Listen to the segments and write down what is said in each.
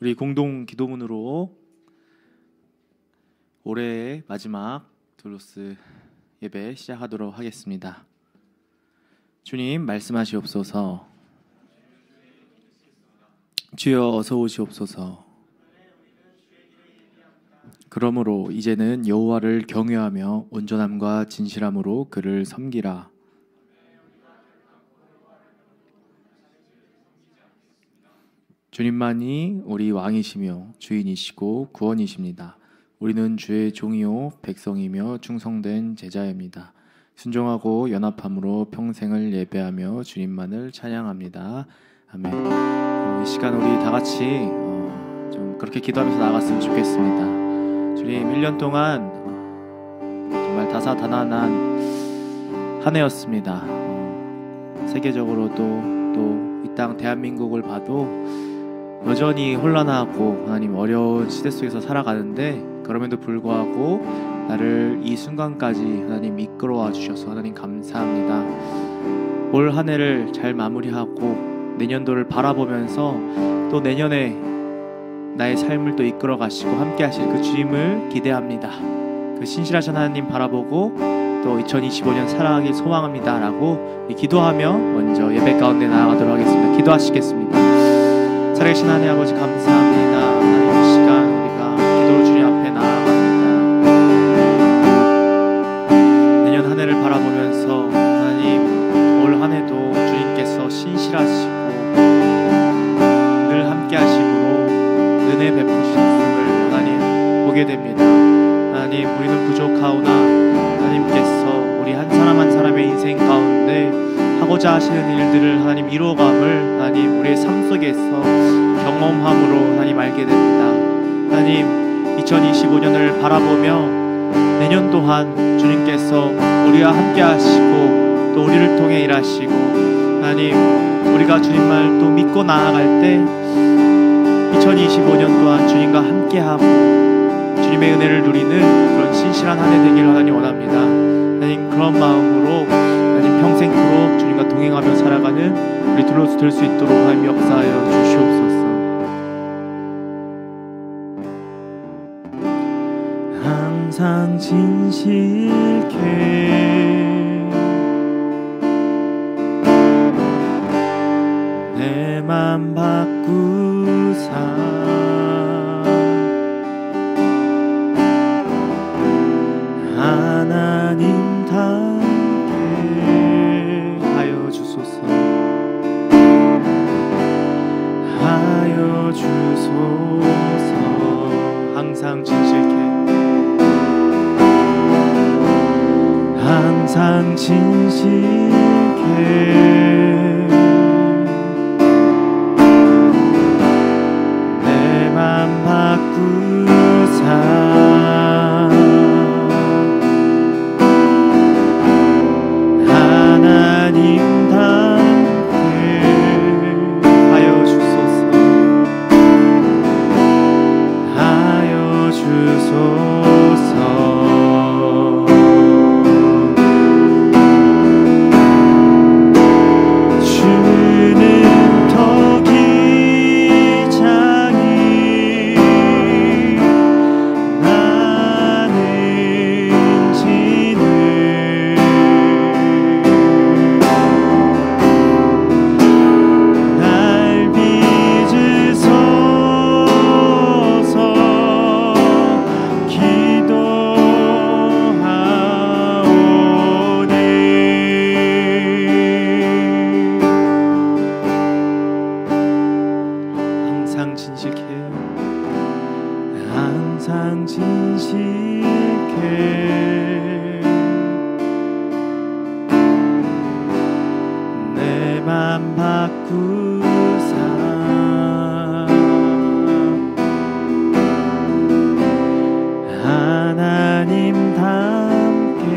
우리 공동 기도문으로 올해의 마지막 두루스 예배 시작하도록 하겠습니다. 주님 말씀하시옵소서. 주여 어서 오시옵소서. 그러므로 이제는 여호와를 경외하며 온전함과 진실함으로 그를 섬기라. 주님만이 우리 왕이시며 주인이시고 구원이십니다. 우리는 주의 종이요 백성이며 충성된 제자입니다. 순종하고 연합함으로 평생을 예배하며 주님만을 찬양합니다. 아멘. 이 시간 우리 다 같이 좀 그렇게 기도하면서 나갔으면 좋겠습니다. 주님 1년 동안 정말 다사다난한 한 해였습니다. 세계적으로도 또 이 땅 대한민국을 봐도 여전히 혼란하고 하나님 어려운 시대 속에서 살아가는데, 그럼에도 불구하고 나를 이 순간까지 하나님 이끌어와 주셔서 하나님 감사합니다. 올 한 해를 잘 마무리하고 내년도를 바라보면서 또 내년에 나의 삶을 또 이끌어 가시고 함께 하실 그 주님을 기대합니다. 그 신실하신 하나님 바라보고 또 2025년 살아가길 소망합니다 라고 기도하며 먼저 예배 가운데 나아가도록 하겠습니다. 기도하시겠습니다. 살아계신 하나님 아버지 감사합니다. 하나님 이 시간 우리가 기도로 주님 앞에 나아갑니다. 내년 한 해를 바라보면서 하나님 올 한 해도 주님께서 신실하시고 늘 함께 하심으로 은혜 베푸셨음을 하나님 보게 됩니다. 하나님 우리는 부족하오나 하나님께서 우리 한 사람 한 사람의 인생 가운데 하고자 하시는 일들을 하나님 이루어감을 하나님 우리의 삶 속에서 경험함으로 하나님 알게 됩니다. 하나님 2025년을 바라보며 내년 또한 주님께서 우리와 함께 하시고 또 우리를 통해 일하시고 하나님 우리가 주님을 또 믿고 나아갈 때 2025년 또한 주님과 함께하고 주님의 은혜를 누리는 그런 신실한 한 해 되기를 하나님 원합니다. 하나님 그런 마음으로 하나님 평생토록 주님과 동행하며 살아가는 우리 둘로서 될 수 있도록 하나님 역사하여 주시옵소서. 항상 진실케 내 맘 바꾸사 하나님 닮게 하여 주소서. 하여 주소서. 항상 진실케 항상 진실케 내 맘 바꾸사 하나님 닮게 하여 주소서. 하여 주소서. 항상 진실케 내 맘 바꾸사 하나님 닮게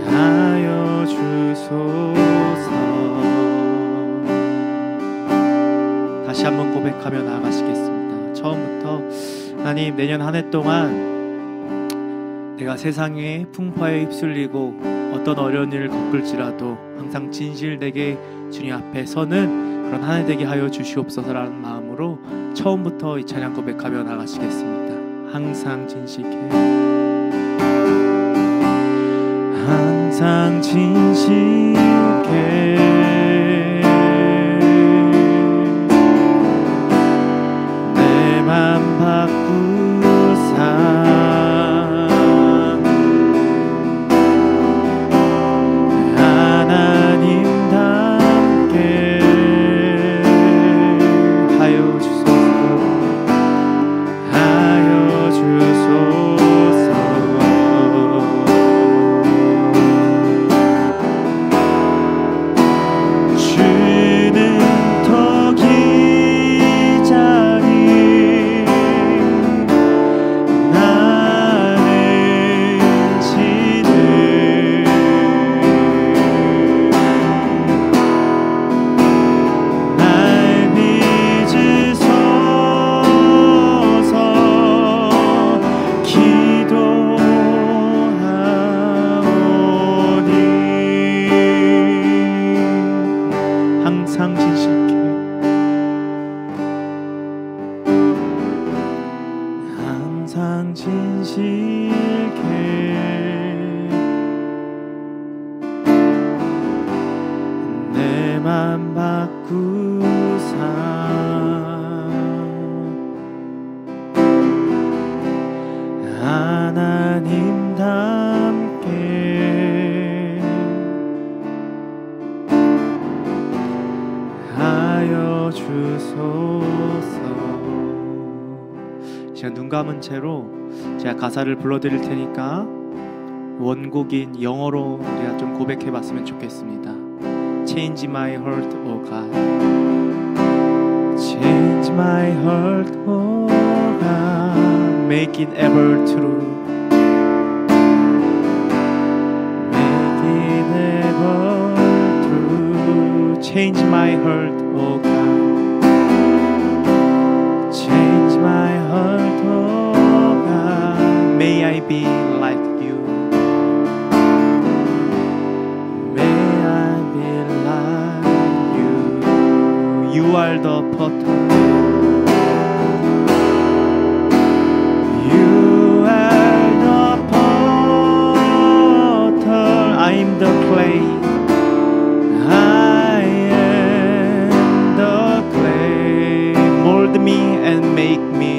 하여 주소서. 다시 한번 고백하며 나아가시겠습니다. 처음부터 하나님 내년 한 해 동안 내가 세상의 풍파에 휩쓸리고 어떤 어려운 일을 겪을지라도 항상 진실되게 주님 앞에 서는 그런 한 해 되게 하여 주시옵소서라는 마음으로 처음부터 이 찬양 고백하며 나가시겠습니다. 항상 진실케, 항상 진실케, 내 맘 바꾸사 항상 진실케, 내 맘 바꾸사 하나님답게 하여 주소서. 제가 눈 감은 채로 제가 가사를 불러드릴 테니까 원곡인 영어로 우리가 좀 고백해봤으면 좋겠습니다. Change my heart, oh God. Change my heart, oh God. Make it ever true. Make it ever true. Change my heart, oh God. Change my heart, oh God. May I be like you. May I be like you. You are the potter. You are the potter. I am the clay. I am the clay. Mold me and make me.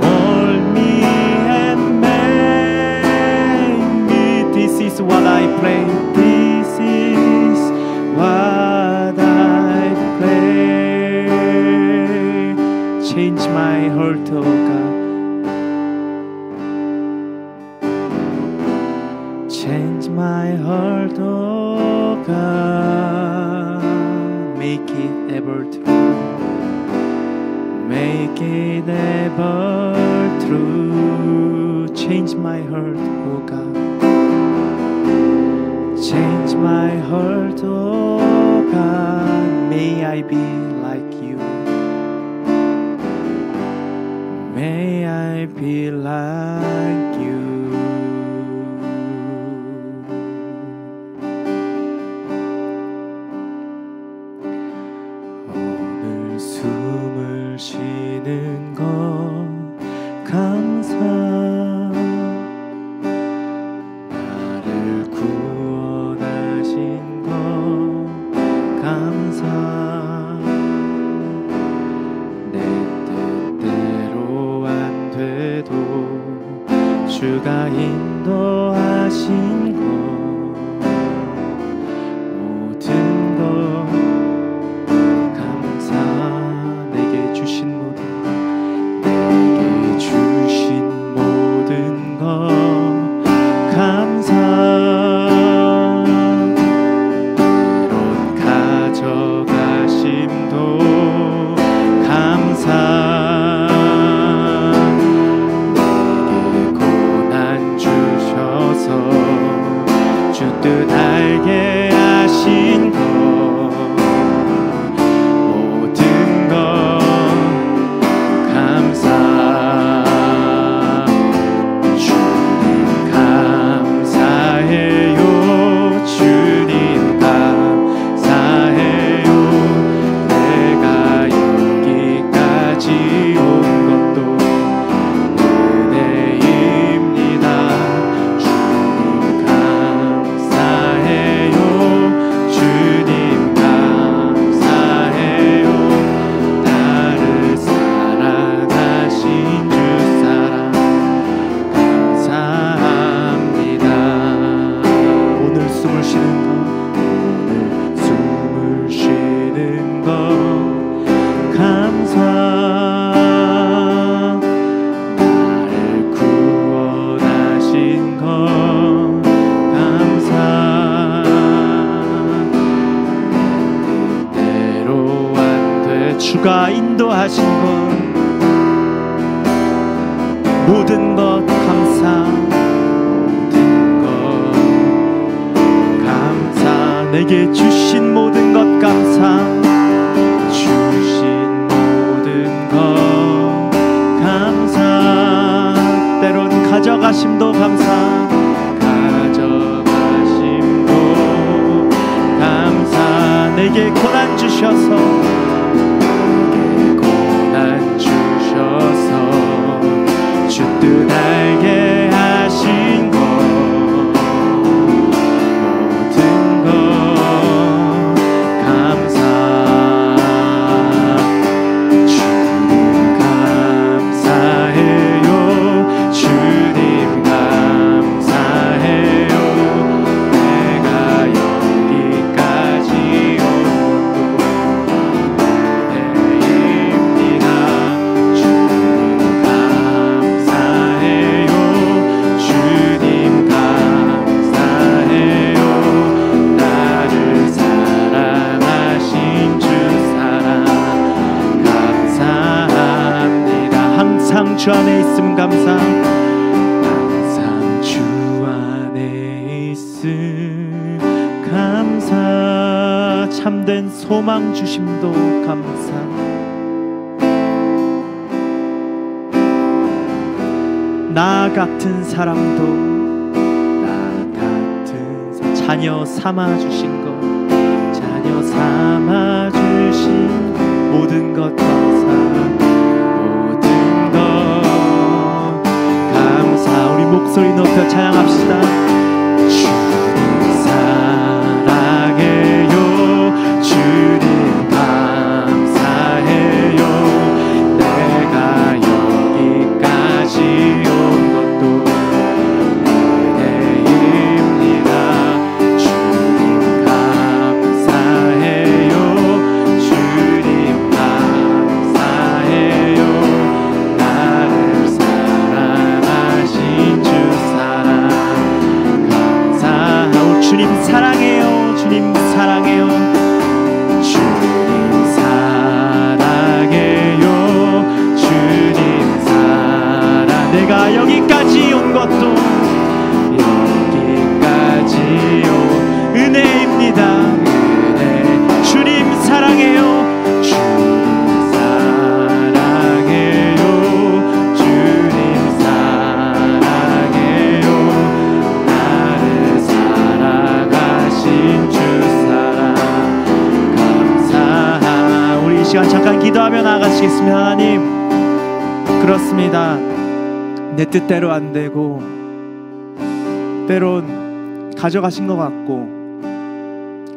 Mold me and make me. This is what I pray. This is what I pray. Change my heart, oh God. Change my heart, oh God. Make it ever true. Make it ever true. Change my heart, oh God. Change my heart, oh God. May I be like you. May I be like you. 오늘 숨을 쉬는 것 감사. 나를 구원하신 것 감사. 내 뜻대로 안 돼도 주가 인도하신 것 모든 것 감사. 내게 주신 모든 것, 내게 주신 모든 것 감사. 때론 가져가심도 감사. 내게 고난 주셔서 주 뜻 알게 하신 것 모든 것 감사. 주님 주가 인도하신 것 모든 것 감사, 모든 것 감사, 내게 주신 모든 것 감사, 주신 모든 것 감사, 때론 가져가심도 감사, 가져가심도 감사, 내게 고난 주셔서, 내게 고난 주셔서 주 뜻 알게 하신 것 모든 것 감사, 주님 감사해요, 주님 감사해요, 내가 여기까지 온 것도 은혜입니다. 주님 감사해요, 주님 감사해요, 나를 사랑하신 주 사랑 감사합니다. 항상 주 안에 있음 감사, 항상 주 안에 있음 감사, 참된 소망 주심도 감사, 나 같은 사람도 나 같은 자녀 삼아 주신 것, 자녀 삼아 주신 모든 것 감사, 모든 것 감사. 우리 목소리 높여 찬양합시다. 주님 사랑해요, 주님 감사해요, 내가 여기까지 온 것도 은혜입니다. 주님 감사해요, 주님 감사해요, 나를 사랑하신 주 사랑 감사. 주님 사랑해요, 주님 사랑해요, 주님 사랑해요, 주님 사랑, 내가 여기까지 온 것도 여기까지요 은혜입니다. 은혜. 주님 사랑해요, 주님 사랑해요, 주님 사랑해요, 나를 사랑하신 주 사랑 감사. 우리 이 시간 잠깐 기도하며 나아가시겠습니다. 하나님, 그렇습니다. 내 뜻대로 안 되고 때론 가져가신 것 같고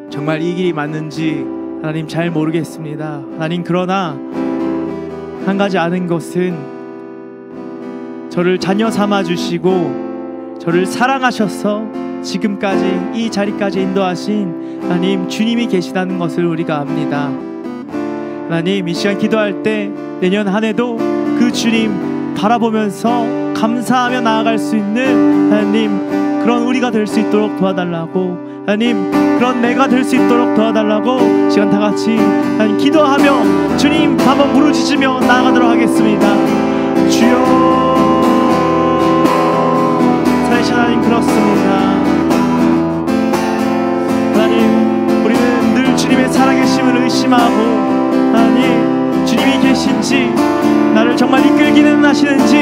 정말 이 길이 맞는지 하나님 잘 모르겠습니다. 하나님, 그러나 한 가지 아는 것은 저를 자녀 삼아 주시고 저를 사랑하셔서 지금까지 이 자리까지 인도하신 하나님 주님이 계시다는 것을 우리가 압니다. 하나님, 이 시간 기도할 때 내년 한 해도 그 주님 바라보면서 감사하며 나아갈 수 있는 하나님 그런 우리가 될 수 있도록 도와달라고, 하나님 그런 내가 될 수 있도록 도와달라고 시간 다 같이 하나님 기도하며 주님 한번 부르짖으며 나아가도록 하겠습니다. 주여, 살아계신 하나님, 그렇습니다. 하나님, 우리는 늘 주님의 살아계심을 의심하고 하나님 주님이 계신지 나를 정말 이끌기는 하시는지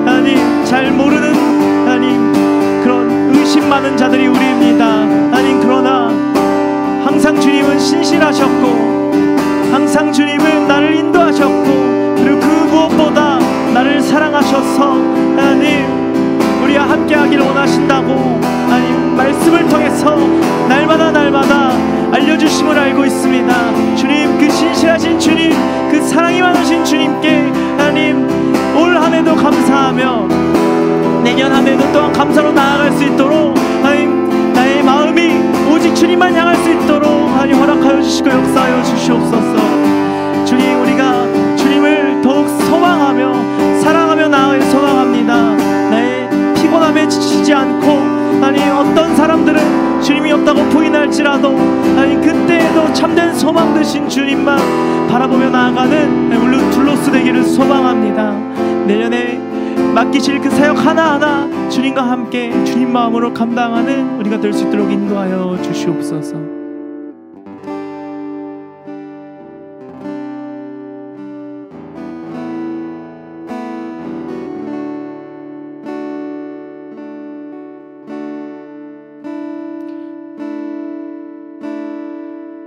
하나님 잘 모르는 하나님 그런 의심 많은 자들이 우리입니다. 하나님, 그러나 항상 주님은 신실하셨고 항상 주님은 나를 인도하셨고 그리고 그 무엇보다 나를 사랑하셔서 하나님 우리와 함께하기를 원하신다고 하나님 말씀을 통해서 날마다 알려주심을 알고 있습니다. 주님, 그 신실하신 주님, 그 사랑이 많으신 주님께 하나님 올 한 해도 감사하며 내년 한 해도 또한 감사로 나아갈 수 있도록 하나님 나의 마음이 오직 주님만 향할 수 있도록 하나님 허락하여 주시고 역사하여 주시옵소서. 주님, 우리가 주님을 더욱 소망하며 사랑하며 나아갈 소망합니다. 나의 피곤함에 지치지 않고 하나님 어떤 사람들은 주님이 없다고 어려움이 날지라도 하나님 그때에도 참된 소망 되신 주님만 바라보며 나아가는 우리 루툴로스 되기를 소망합니다. 내년에 맡기실 그 사역 하나하나 주님과 함께 주님 마음으로 감당하는 우리가 될 수 있도록 인도하여 주시옵소서.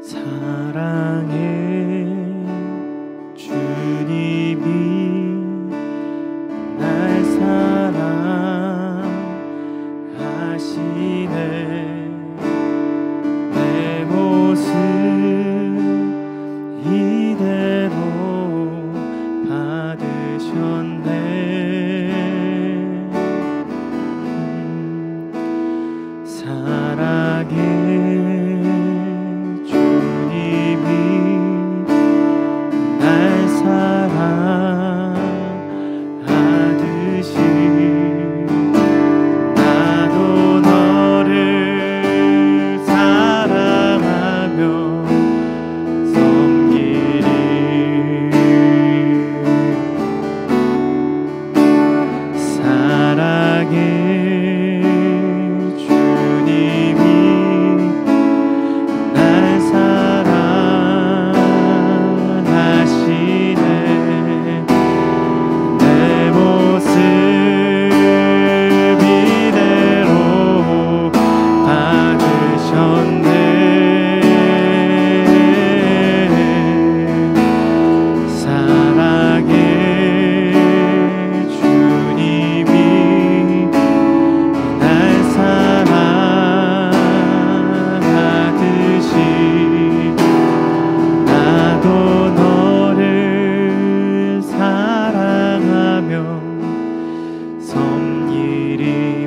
사랑해 주님이 날 사랑하시네. 내 모습 이대로 받으셨네. 사랑해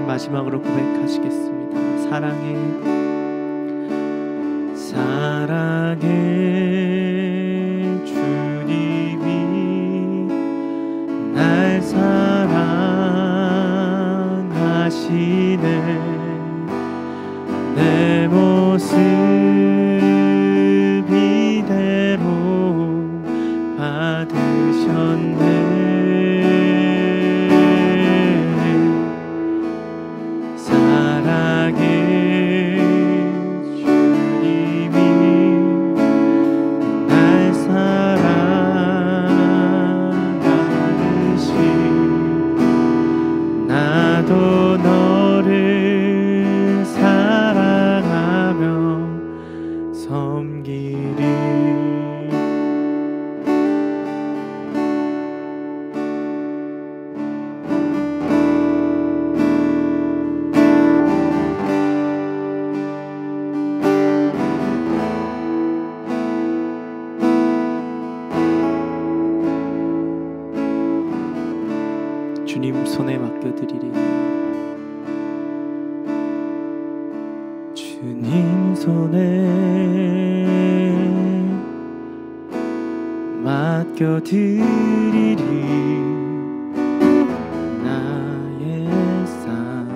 마지막으로 고백하시겠습니다. 사랑해 사랑해 주님이 날 사랑하시네. 내 모습 이대로 받으셨네. 나도 너를 사랑하며 섬기리. 주님 손에 맡겨드리리. 주님 손에 맡겨드리리. 나의 삶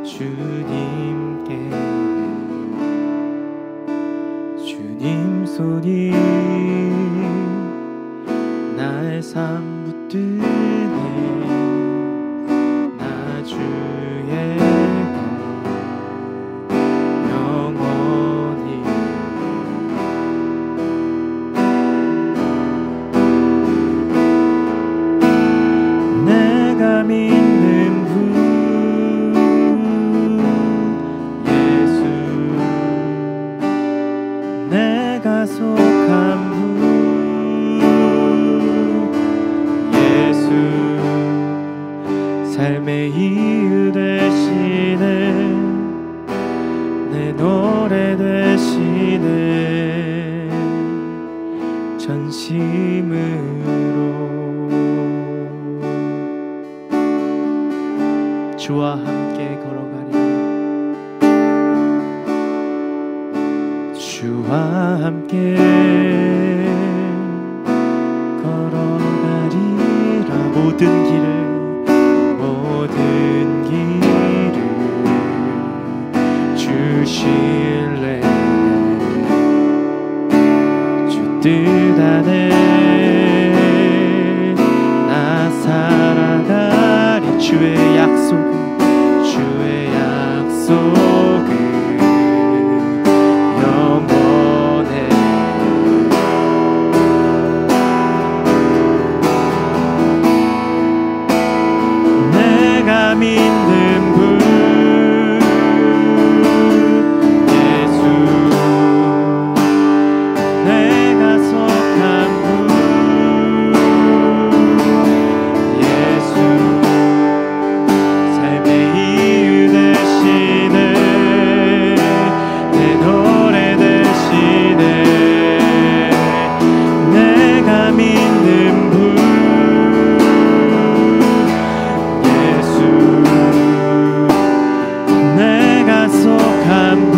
주님께. 주님 손이 나의 삶 붙드네. 나 주의 영원히. 내가 믿는 분 예수. 내가 속한 분 삶의 이유 되시네. 내 노래 되시네. 전심으로 주와 함께 걸어가리. 주와 함께 걸어가리라. 모든 길을 주시 뜻 안에 나 살아가리. 주의 약속은 영원해. 내가 믿는 분 예수, 내가 속한 분 예수, 삶의 이유 되시네. 내 노래 되시네. 내가 믿는 분 예수, 내가 속한 분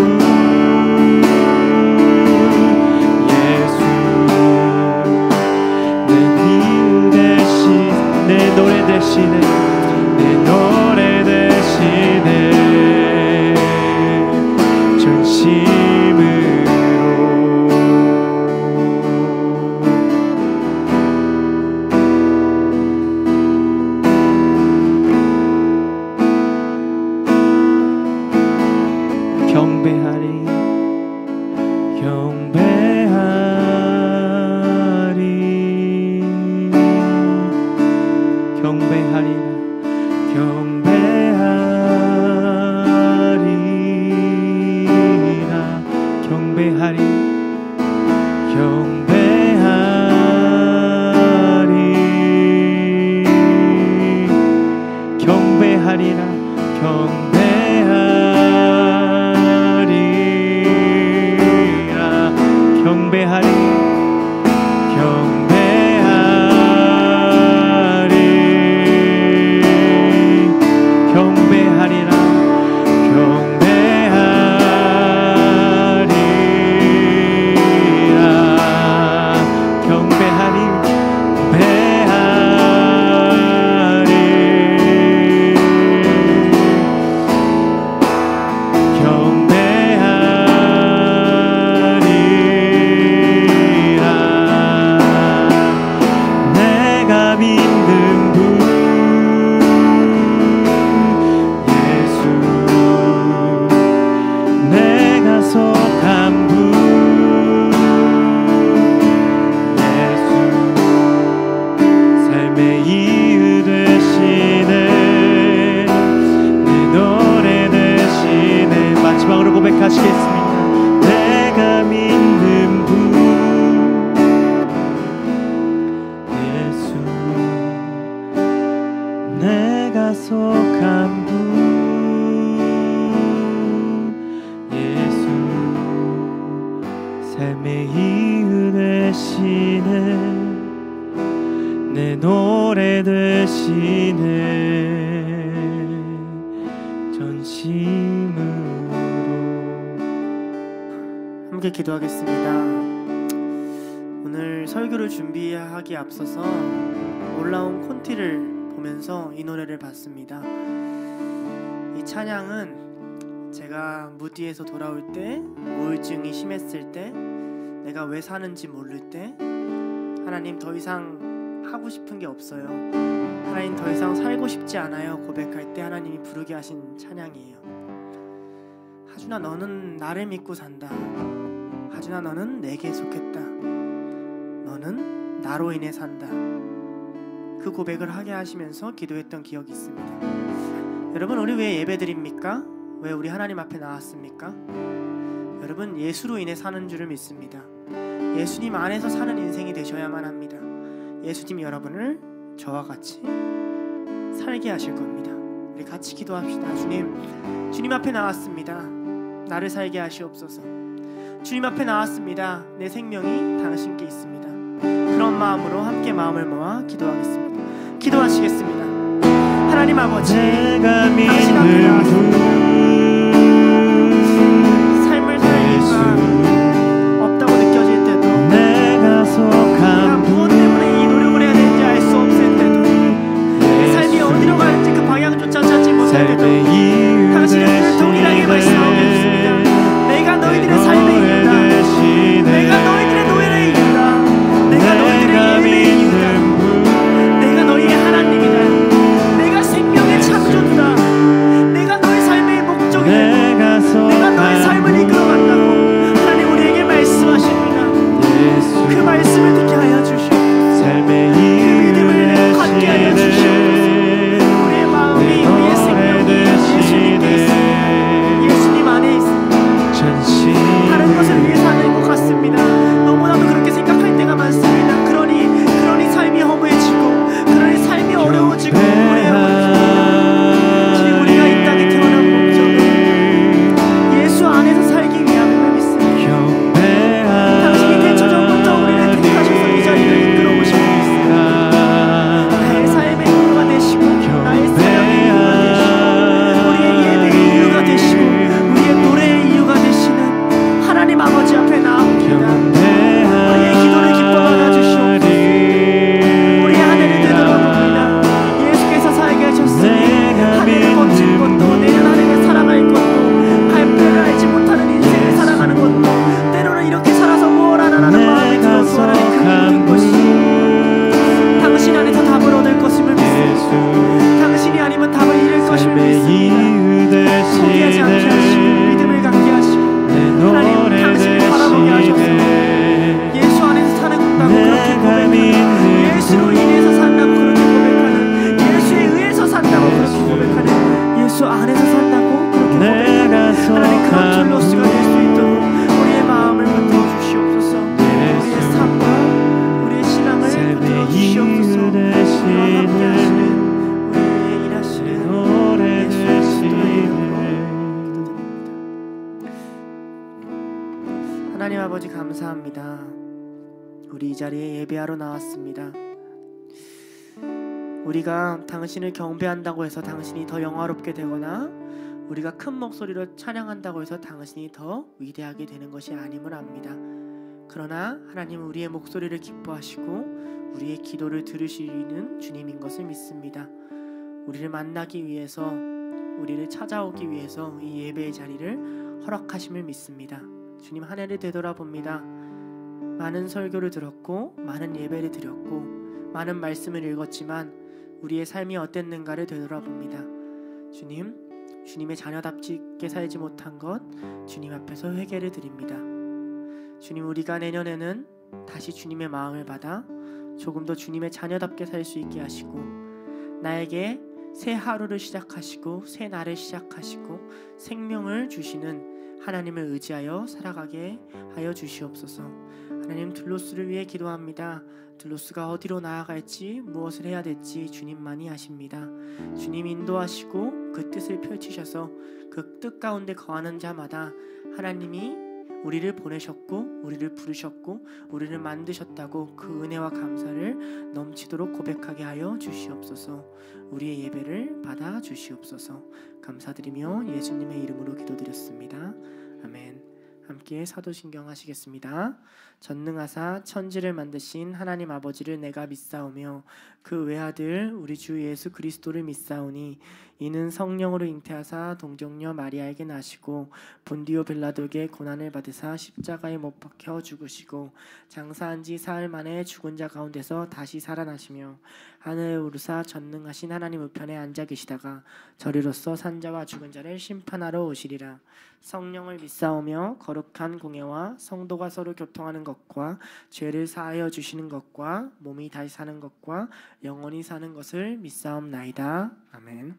예수, 내 이유 대신 내 노래 대신에, 내 노래 대신에 전심으로. 경배하리 경배하리 경배하리라 경배하리라 경배하리 경배하리 경배하리라 경배하리라 경배하리 경배하리라 경배하리라 경배하리 내가 믿는 분 예수, 내가 속한 분 예수, 삶의 이유 되시네. 내 노래 되시네. 마지막으로 고백하시겠습니다. 내가 믿는 분 예수, 내가 속한 분 예수, 삶의 이유 되시네. 내 노래 되시네. 전심으로. 함께 기도하겠습니다. 오늘 설교를 준비하기에 앞서서 올라온 콘티를 보면서 이 노래를 봤습니다. 이 찬양은 제가 무디에서 돌아올 때, 우울증이 심했을 때, 내가 왜 사는지 모를 때, 하나님 더 이상 하고 싶은 게 없어요, 하나님 더 이상 살고 싶지 않아요 고백할 때 하나님이 부르게 하신 찬양이에요. 하준아 너는 나를 믿고 산다. 하준아 너는 내게 속했다. 너는 나로 인해 산다. 그 고백을 하게 하시면서 기도했던 기억이 있습니다. 여러분, 우리 왜 예배드립니까? 왜 우리 하나님 앞에 나왔습니까? 여러분, 예수로 인해 사는 줄을 믿습니다. 예수님 안에서 사는 인생이 되셔야만 합니다. 예수님 여러분을 저와 같이 살게 하실 겁니다. 우리 같이 기도합시다. 주님 앞에 나왔습니다. 나를 살게 하시옵소서. 주님 앞에 나왔습니다. 내 생명이 당신께 있습니다. 그런 마음으로 함께 마음을 모아 기도하겠습니다. 기도하시겠습니다. 하나님 아버지, 내가 당신 앞에 믿는 나왔습니다. 분 삶을 살기가 예수, 없다고 느껴질 때도, 내가 내가 속한 무엇 분 때문에 이 노력을 해야 되는지 알 수 없을 때도, 내 삶이 어디로 가는지 그 방향조차 찾지 못할 때도 삶의 이유 당신의 뜻을 동일하게 말씀하고 있습니다. 내가 너희들의 삶의 이유다. 내가 너희들의 노예의 이유다. 하나님 아버지 감사합니다. 우리 이 자리에 예배하러 나왔습니다. 우리가 당신을 경배한다고 해서 당신이 더 영화롭게 되거나 우리가 큰 목소리로 찬양한다고 해서 당신이 더 위대하게 되는 것이 아님을 압니다. 그러나 하나님은 우리의 목소리를 기뻐하시고 우리의 기도를 들으시는 주님인 것을 믿습니다. 우리를 만나기 위해서, 우리를 찾아오기 위해서 이 예배의 자리를 허락하심을 믿습니다. 주님, 한 해를 되돌아봅니다. 많은 설교를 들었고 많은 예배를 드렸고 많은 말씀을 읽었지만 우리의 삶이 어땠는가를 되돌아봅니다. 주님, 주님의 자녀답게 살지 못한 것 주님 앞에서 회개를 드립니다. 주님, 우리가 내년에는 다시 주님의 마음을 받아 조금 더 주님의 자녀답게 살 수 있게 하시고 나에게 새 하루를 시작하시고 새 날을 시작하시고 생명을 주시는 하나님을 의지하여 살아가게 하여 주시옵소서. 하나님, 들로스를 위해 기도합니다. 들로스가 어디로 나아갈지 무엇을 해야 될지 주님만이 아십니다. 주님 인도하시고 그 뜻을 펼치셔서 그 뜻 가운데 거하는 자마다 하나님이 우리를 보내셨고 우리를 부르셨고 우리를 만드셨다고 그 은혜와 감사를 넘치도록 고백하게 하여 주시옵소서. 우리의 예배를 받아 주시옵소서. 감사드리며 예수님의 이름으로 기도드렸습니다. 아멘. 함께 사도신경 하시겠습니다. 전능하사 천지를 만드신 하나님 아버지를 내가 믿사오며 그 외아들 우리 주 예수 그리스도를 믿사오니 이는 성령으로 잉태하사 동정녀 마리아에게 나시고 본디오 빌라도에게 고난을 받으사 십자가에 못 박혀 죽으시고 장사한 지 사흘 만에 죽은 자 가운데서 다시 살아나시며 하늘에 오르사 전능하신 하나님 우편에 앉아 계시다가 저리로서 산자와 죽은 자를 심판하러 오시리라. 성령을 믿사오며 거룩한 공예와 성도가 서로 교통하는 것과 죄를 사하여 주시는 것과 몸이 다시 사는 것과 영원히 사는 것을 믿사옵나이다. 아멘.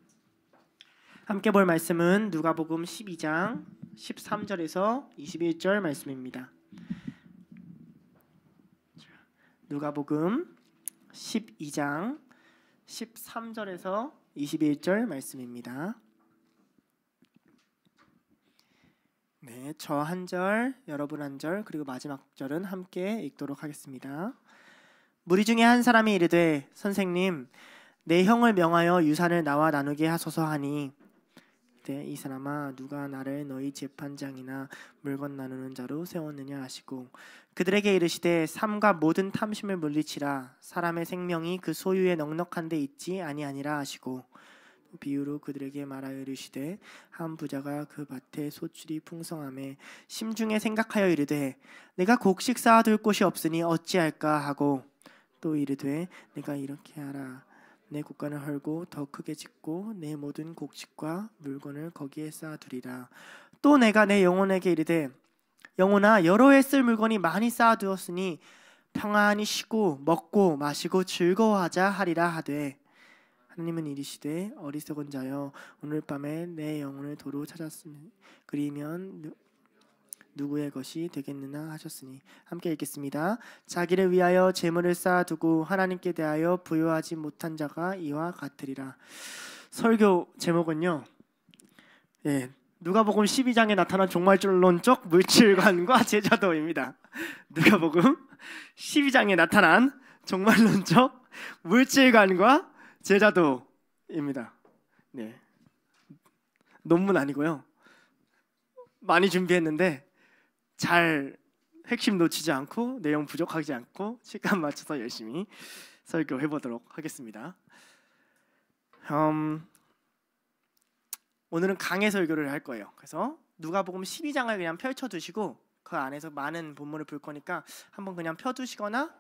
함께 볼 말씀은 누가복음 12장 13절에서 21절 말씀입니다. 누가복음 12장 13절에서 21절 말씀입니다. 네, 저 한 절, 여러분 한 절, 그리고 마지막 절은 함께 읽도록 하겠습니다. 무리 중에 한 사람이 이르되 선생님, 내 형을 명하여 유산을 나와 나누게 하소서 하니 이 사람아 누가 나를 너희 재판장이나 물건 나누는 자로 세웠느냐 하시고 그들에게 이르시되 삼가 모든 탐심을 물리치라. 사람의 생명이 그 소유에 넉넉한 데 있지 아니하니라 하시고 비유로 그들에게 말하여 이르시되 한 부자가 그 밭에 소출이 풍성함에 심중에 생각하여 이르되 내가 곡식 쌓아둘 곳이 없으니 어찌할까 하고 또 이르되 내가 이렇게 하라. 내 곳간을 헐고 더 크게 짓고 내 모든 곡식과 물건을 거기에 쌓아두리라. 또 내가 내 영혼에게 이르되 영혼아 여러 해 쓸 물건이 많이 쌓아두었으니 평안히 쉬고 먹고 마시고 즐거워하자 하리라 하되 하나님은 이르시되 어리석은 자여 오늘 밤에 내 영혼을 도로 찾았으니 그리면 누구의 것이 되겠느냐 하셨으니. 함께 읽겠습니다. 자기를 위하여 재물을 쌓아두고 하나님께 대하여 부여하지 못한 자가 이와 같으리라. 설교 제목은요, 누가복음 12장에 나타난 종말론적 물질관과 제자도입니다. 누가복음 12장에 나타난 종말론적 물질관과 제자도입니다. 네, 논문 아니고요. 많이 준비했는데 잘 핵심 놓치지 않고 내용 부족하지 않고 시간 맞춰서 열심히 설교해 보도록 하겠습니다. 오늘은 강해 설교를 할 거예요. 그래서 누가복음 12장을 그냥 펼쳐두시고 그 안에서 많은 본문을 볼 거니까 한번 그냥 펴두시거나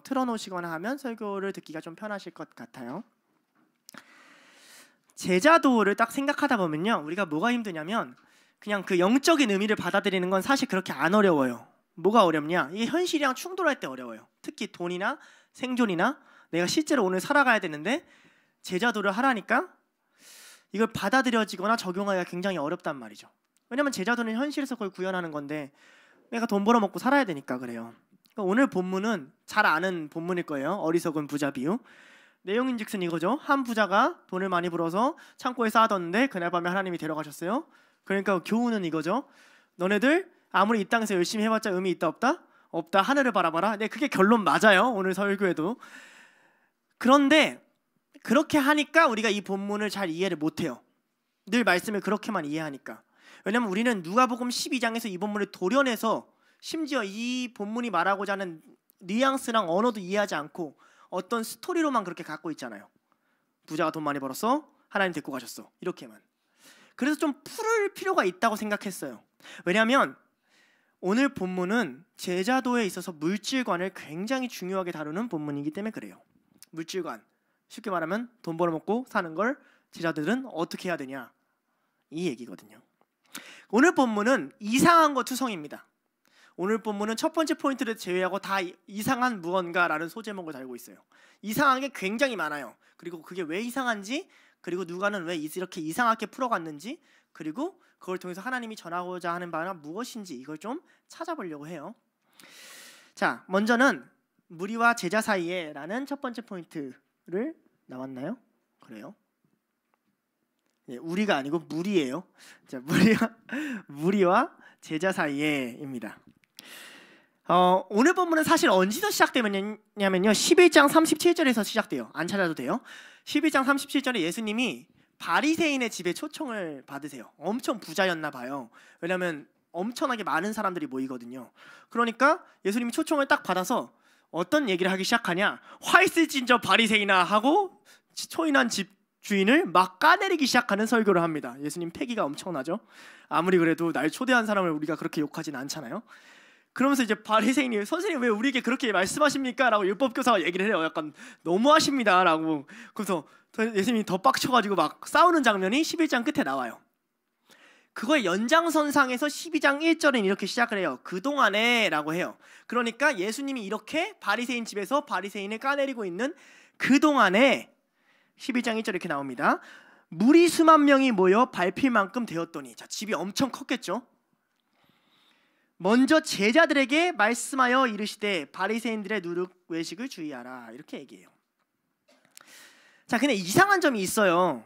틀어놓으시거나 하면 설교를 듣기가 좀 편하실 것 같아요. 제자도를 딱 생각하다 보면요, 우리가 뭐가 힘드냐면 그냥 그 영적인 의미를 받아들이는 건 사실 그렇게 안 어려워요. 뭐가 어렵냐? 이게 현실이랑 충돌할 때 어려워요. 특히 돈이나 생존이나 내가 실제로 오늘 살아가야 되는데 제자도를 하라니까 이걸 받아들여지거나 적용하기가 굉장히 어렵단 말이죠. 왜냐면 제자도는 현실에서 그걸 구현하는 건데 내가 돈 벌어먹고 살아야 되니까 그래요. 그러니까 오늘 본문은 잘 아는 본문일 거예요. 어리석은 부자 비유. 내용인즉슨 이거죠. 한 부자가 돈을 많이 벌어서 창고에 쌓아뒀는데 그날 밤에 하나님이 데려가셨어요. 그러니까 교훈은 이거죠. 너네들 아무리 이 땅에서 열심히 해봤자 의미 있다 없다? 없다. 하늘을 바라봐라. 네, 그게 결론 맞아요. 오늘 설교에도. 그런데 그렇게 하니까 우리가 이 본문을 잘 이해를 못해요. 늘 말씀을 그렇게만 이해하니까. 왜냐면 우리는 누가복음 12장에서 이 본문을 도려내서 심지어 이 본문이 말하고자 하는 뉘앙스랑 언어도 이해하지 않고 어떤 스토리로만 그렇게 갖고 있잖아요. 부자가 돈 많이 벌었어. 하나님 데리고 가셨어. 이렇게만. 그래서 좀 풀을 필요가 있다고 생각했어요. 왜냐하면 오늘 본문은 제자도에 있어서 물질관을 굉장히 중요하게 다루는 본문이기 때문에 그래요. 물질관. 쉽게 말하면 돈 벌어먹고 사는 걸 제자들은 어떻게 해야 되냐, 이 얘기거든요. 오늘 본문은 이상한 거 투성입니다. 오늘 본문은 첫 번째 포인트를 제외하고 다 이상한 무언가라는 소제목을 달고 있어요. 이상한 게 굉장히 많아요. 그리고 그게 왜 이상한지, 그리고 누가는 왜 이렇게 이상하게 풀어갔는지, 그리고 그걸 통해서 하나님이 전하고자 하는 바가 무엇인지 이걸 좀 찾아보려고 해요. 자, 먼저는 무리와 제자 사이에 라는 첫 번째 포인트를 나왔나요? 그래요? 예, 우리가 아니고 무리예요. 자, 무리와 제자 사이에입니다. 오늘 본문은 사실 언제서 시작되냐면요, 11장 37절에서 시작돼요. 안 찾아도 돼요. 11장 37절에 예수님이 바리새인의 집에 초청을 받으세요. 엄청 부자였나 봐요. 왜냐하면 엄청나게 많은 사람들이 모이거든요. 그러니까 예수님이 초청을 딱 받아서 어떤 얘기를 하기 시작하냐, 화 있을진 저 바리새인아 하고 초인한 집 주인을 막 까내리기 시작하는 설교를 합니다. 예수님 패기가 엄청나죠. 아무리 그래도 날 초대한 사람을 우리가 그렇게 욕하진 않잖아요. 그러면서 이제 바리새인이 선생님 왜 우리에게 그렇게 말씀하십니까? 라고 율법교사가 얘기를 해요. 약간 너무하십니다 라고. 그래서 예수님이 더 빡쳐가지고 막 싸우는 장면이 11장 끝에 나와요. 그거의 연장선상에서 12장 1절은 이렇게 시작을 해요. 그동안에 라고 해요. 그러니까 예수님이 이렇게 바리새인 집에서 바리새인을 까내리고 있는 그동안에 11장 1절 이렇게 나옵니다. 무리 수만 명이 모여 밟힐 만큼 되었더니, 자, 집이 엄청 컸겠죠. 먼저 제자들에게 말씀하여 이르시되 바리새인들의 누룩 외식을 주의하라, 이렇게 얘기해요. 자, 근데 이상한 점이 있어요.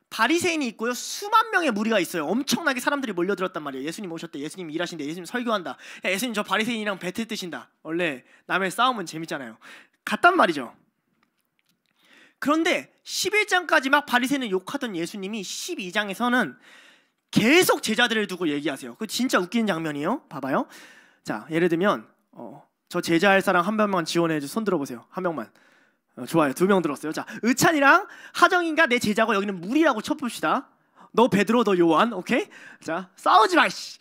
바리새인이 있고요, 수만 명의 무리가 있어요. 엄청나게 사람들이 몰려들었단 말이에요. 예수님 오셨대, 예수님 일하신대, 예수님 설교한다. 야, 예수님 저 바리새인이랑 배틀 뜨신다. 원래 남의 싸움은 재밌잖아요. 갔단 말이죠. 그런데 11장까지 막 바리새인을 욕하던 예수님이 12장에서는 계속 제자들을 두고 얘기하세요. 그 진짜 웃기는 장면이에요. 봐봐요. 자, 예를 들면 저 제자할 사람 한 명만 지원해 줘. 손 들어보세요. 한 명만. 좋아요. 2명 들었어요. 자, 의찬이랑 하정이가 내 제자고 여기는 무리라고 쳐봅시다. 너 베드로, 너 요한. 오케이? 자, 싸우지 마. 씨.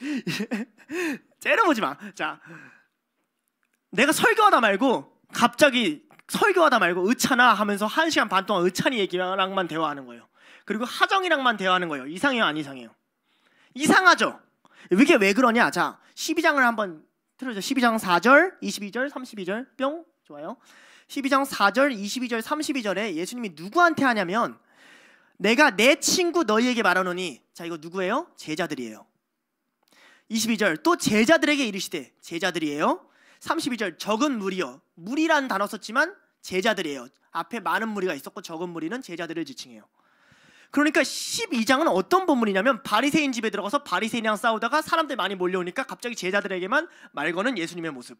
째려보지 마. 자, 내가 설교하다 말고 갑자기 설교하다 말고 의찬아 하면서 1시간 반 동안 의찬이 얘기랑만 대화하는 거예요. 그리고 하정이랑만 대화하는 거예요. 이상해요, 안 이상해요? 이상하죠? 이게 왜 그러냐? 자, 12장을 한번 틀어줘. 12장 4절, 22절, 32절. 뿅. 좋아요. 12장 4절, 22절, 32절에 예수님이 누구한테 하냐면, 내가 내 친구 너희에게 말하노니, 자, 이거 누구예요? 제자들이에요. 22절, 또 제자들에게 이르시되, 제자들이에요. 32절, 적은 무리요. 무리라는 단어 썼지만 제자들이에요. 앞에 많은 무리가 있었고 적은 무리는 제자들을 지칭해요. 그러니까 12장은 어떤 본문이냐면, 바리새인 집에 들어가서 바리새인이랑 싸우다가 사람들 많이 몰려오니까 갑자기 제자들에게만 말 거는 예수님의 모습을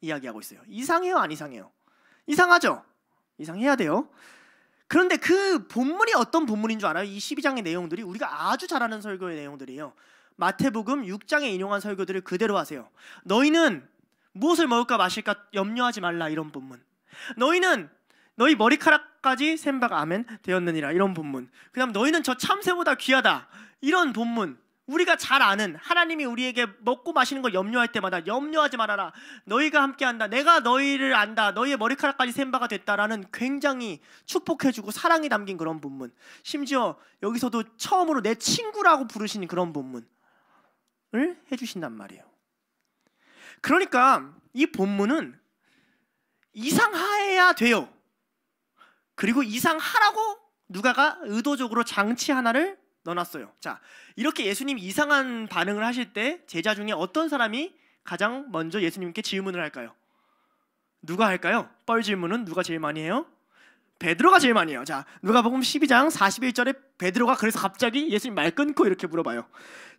이야기하고 있어요. 이상해요, 안 이상해요? 이상하죠? 이상해야 돼요. 그런데 그 본문이 어떤 본문인 줄 알아요? 이 12장의 내용들이 우리가 아주 잘 아는 설교의 내용들이에요. 마태복음 6장에 인용한 설교들을 그대로 하세요. 너희는 무엇을 먹을까 마실까 염려하지 말라, 이런 본문. 너희는 너희 머리카락까지 샘바가 아멘 되었느니라, 이런 본문. 그 다음 너희는 저 참새보다 귀하다, 이런 본문. 우리가 잘 아는, 하나님이 우리에게 먹고 마시는 걸 염려할 때마다 염려하지 말아라, 너희가 함께한다, 내가 너희를 안다, 너희의 머리카락까지 샘바가 됐다라는 굉장히 축복해주고 사랑이 담긴 그런 본문. 심지어 여기서도 처음으로 내 친구라고 부르신 그런 본문을 해주신단 말이에요. 그러니까 이 본문은 이상해야 돼요. 그리고 이상하라고 누가가 의도적으로 장치 하나를 넣어놨어요. 자, 이렇게 예수님이 이상한 반응을 하실 때 제자 중에 어떤 사람이 가장 먼저 예수님께 질문을 할까요? 누가 할까요? 뻘 질문은 누가 제일 많이 해요? 베드로가 제일 많이 해요. 자, 누가복음 12장 41절에 베드로가 그래서 갑자기 예수님 말 끊고 이렇게 물어봐요.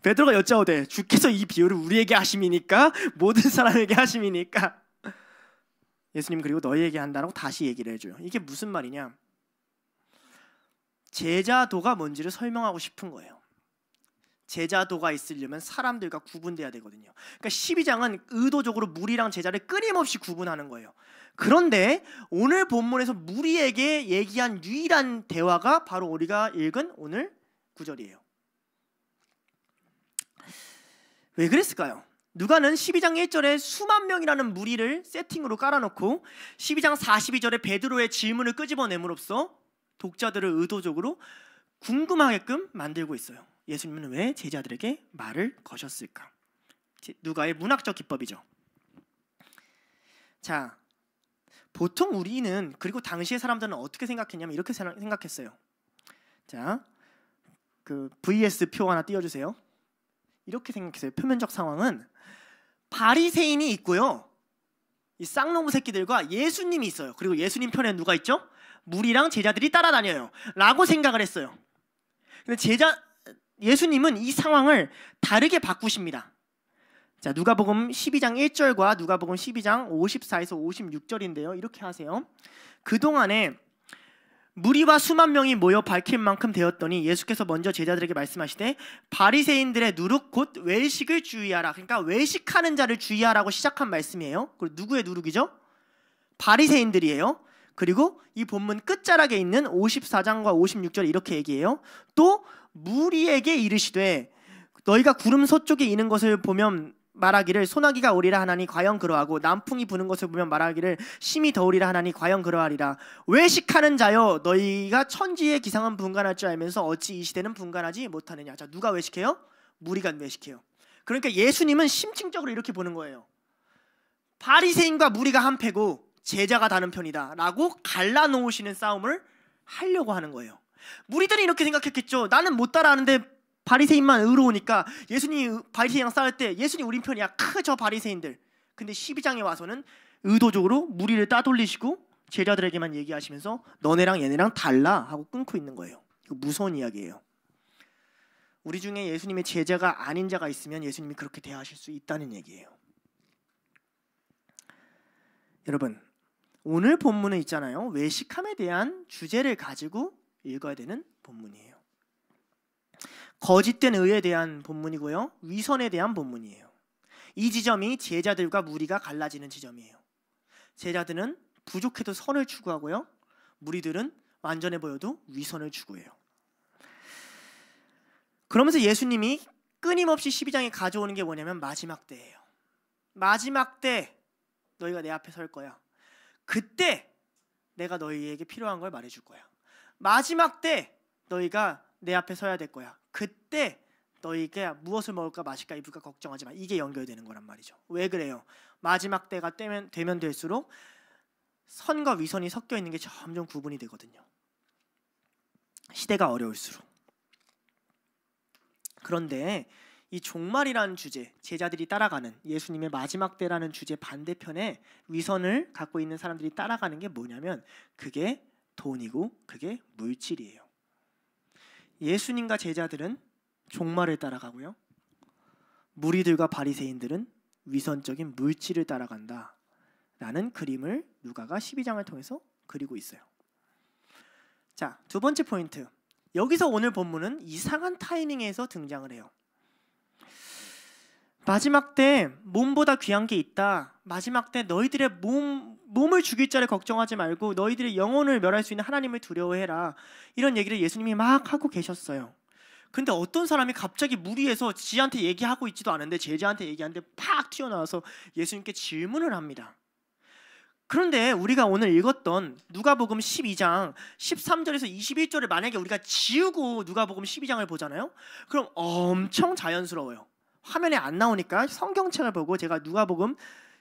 베드로가 여짜오되 주께서 이 비유를 우리에게 하심이니까 모든 사람에게 하심이니까. 예수님 그리고 너희에게 한다라고 다시 얘기를 해줘요. 이게 무슨 말이냐? 제자도가 뭔지를 설명하고 싶은 거예요. 제자도가 있으려면 사람들과 구분돼야 되거든요. 그러니까 12장은 의도적으로 무리랑 제자를 끊임없이 구분하는 거예요. 그런데 오늘 본문에서 무리에게 얘기한 유일한 대화가 바로 우리가 읽은 오늘 9절이에요. 왜 그랬을까요? 누가는 12장 1절에 수만 명이라는 무리를 세팅으로 깔아놓고 12장 42절에 베드로의 질문을 끄집어내므로써 독자들을 의도적으로 궁금하게끔 만들고 있어요. 예수님은 왜 제자들에게 말을 거셨을까? 누가의 문학적 기법이죠. 자, 보통 우리는 그리고 당시의 사람들은 어떻게 생각했냐면 이렇게 생각했어요. 자, 그 VS 표 하나 띄워주세요. 이렇게 생각했어요. 표면적 상황은 바리새인이 있고요, 이 쌍놈의 새끼들과 예수님이 있어요. 그리고 예수님 편에 누가 있죠? 무리랑 제자들이 따라다녀요 라고 생각을 했어요. 근데 예수님은 이 상황을 다르게 바꾸십니다. 자, 누가복음 12장 1절과 누가복음 12장 54에서 56절인데요. 이렇게 하세요. 그동안에 무리와 수만 명이 모여 밝힐 만큼 되었더니 예수께서 먼저 제자들에게 말씀하시되 바리새인들의 누룩 곧 외식을 주의하라. 그러니까 외식하는 자를 주의하라고 시작한 말씀이에요. 그리고 누구의 누룩이죠? 바리새인들이에요. 그리고 이 본문 끝자락에 있는 54장과 56절에 이렇게 얘기해요. 또 무리에게 이르시되 너희가 구름 서쪽에 있는 것을 보면 말하기를 소나기가 오리라 하나니 과연 그러하고 남풍이 부는 것을 보면 말하기를 심히 더우리라 하나니 과연 그러하리라. 외식하는 자여 너희가 천지의 기상은 분간할 줄 알면서 어찌 이 시대는 분간하지 못하느냐. 자, 누가 외식해요? 무리가 외식해요. 그러니까 예수님은 심층적으로 이렇게 보는 거예요. 바리새인과 무리가 한패고 제자가 다른 편이다 라고 갈라놓으시는 싸움을 하려고 하는 거예요. 무리들이 이렇게 생각했겠죠. 나는 못 따라하는데 바리새인만 의로우니까 예수님이 바리새인이랑 싸울 때 예수님 우리 편이야. 저 바리새인들. 근데 12장에 와서는 의도적으로 무리를 따돌리시고 제자들에게만 얘기하시면서 너네랑 얘네랑 달라 하고 끊고 있는 거예요. 이거 무서운 이야기예요. 우리 중에 예수님의 제자가 아닌 자가 있으면 예수님이 그렇게 대하실 수 있다는 얘기예요. 여러분, 오늘 본문은 있잖아요. 외식함에 대한 주제를 가지고 읽어야 되는 본문이에요. 거짓된 의에 대한 본문이고요, 위선에 대한 본문이에요. 이 지점이 제자들과 무리가 갈라지는 지점이에요. 제자들은 부족해도 선을 추구하고요, 무리들은 완전해 보여도 위선을 추구해요. 그러면서 예수님이 끊임없이 12장에 가져오는 게 뭐냐면 마지막 때예요. 마지막 때 너희가 내 앞에 설 거야. 그때 내가 너희에게 필요한 걸 말해줄 거야. 마지막 때 너희가 내 앞에 서야 될 거야. 그때 너희가 무엇을 먹을까 마실까 입을까 걱정하지 마. 이게 연결되는 거란 말이죠. 왜 그래요? 마지막 때가 되면 될수록 선과 위선이 섞여 있는 게 점점 구분이 되거든요. 시대가 어려울수록. 그런데 이 종말이라는 주제, 제자들이 따라가는 예수님의 마지막 때라는 주제 반대편에 위선을 갖고 있는 사람들이 따라가는 게 뭐냐면 그게 돈이고 그게 물질이에요. 예수님과 제자들은 종말을 따라가고요, 무리들과 바리새인들은 위선적인 물질을 따라간다 라는 그림을 누가가 12장을 통해서 그리고 있어요. 자, 두 번째 포인트. 여기서 오늘 본문은 이상한 타이밍에서 등장을 해요. 마지막 때 몸보다 귀한 게 있다. 마지막 때 너희들의 몸을 죽일 자를 걱정하지 말고 너희들의 영혼을 멸할 수 있는 하나님을 두려워해라. 이런 얘기를 예수님이 막 하고 계셨어요. 근데 어떤 사람이 갑자기 무리에서 지한테 얘기하고 있지도 않은데 제자한테 얘기하는데 팍 튀어나와서 예수님께 질문을 합니다. 그런데 우리가 오늘 읽었던 누가복음 12장 13절에서 21절을 만약에 우리가 지우고 누가복음 12장을 보잖아요. 그럼 엄청 자연스러워요. 화면에 안 나오니까 성경책을 보고 제가 누가복음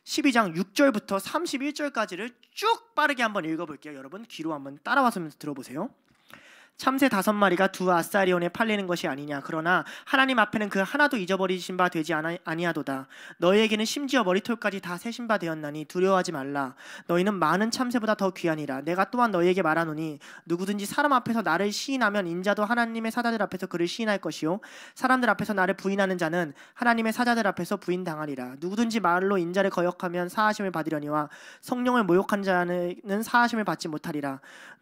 12장 6절부터 31절까지를 쭉 빠르게 한번 읽어볼게요. 여러분 귀로 한번 따라와서 들어보세요. 참새 5마리가 두 아사리온에 팔리는 것이 아니냐. 그러나 하나님 앞에는 그 하나도 잊어버리신 바 되지 아니하도다. 너희에게는 심지어 머리털까지 다 세신 바 되었나니 두려워하지 말라. 너희는 많은 참새보다 더 귀하니라. 내가 또한 너희에게 말하노니 누구든지 사람 앞에서 나를 시인하면 인자도 하나님의 사자들 앞에서 그를 시인할 것이요 사람들 앞에서 나를 부인하는 자는 하나님의 사자들 앞에서 부인당하리라. 누구든지 말로 인자를 거역하면 사하심을 받으려니와 성령을 모욕한 자는 사하심을 받지 못하리라.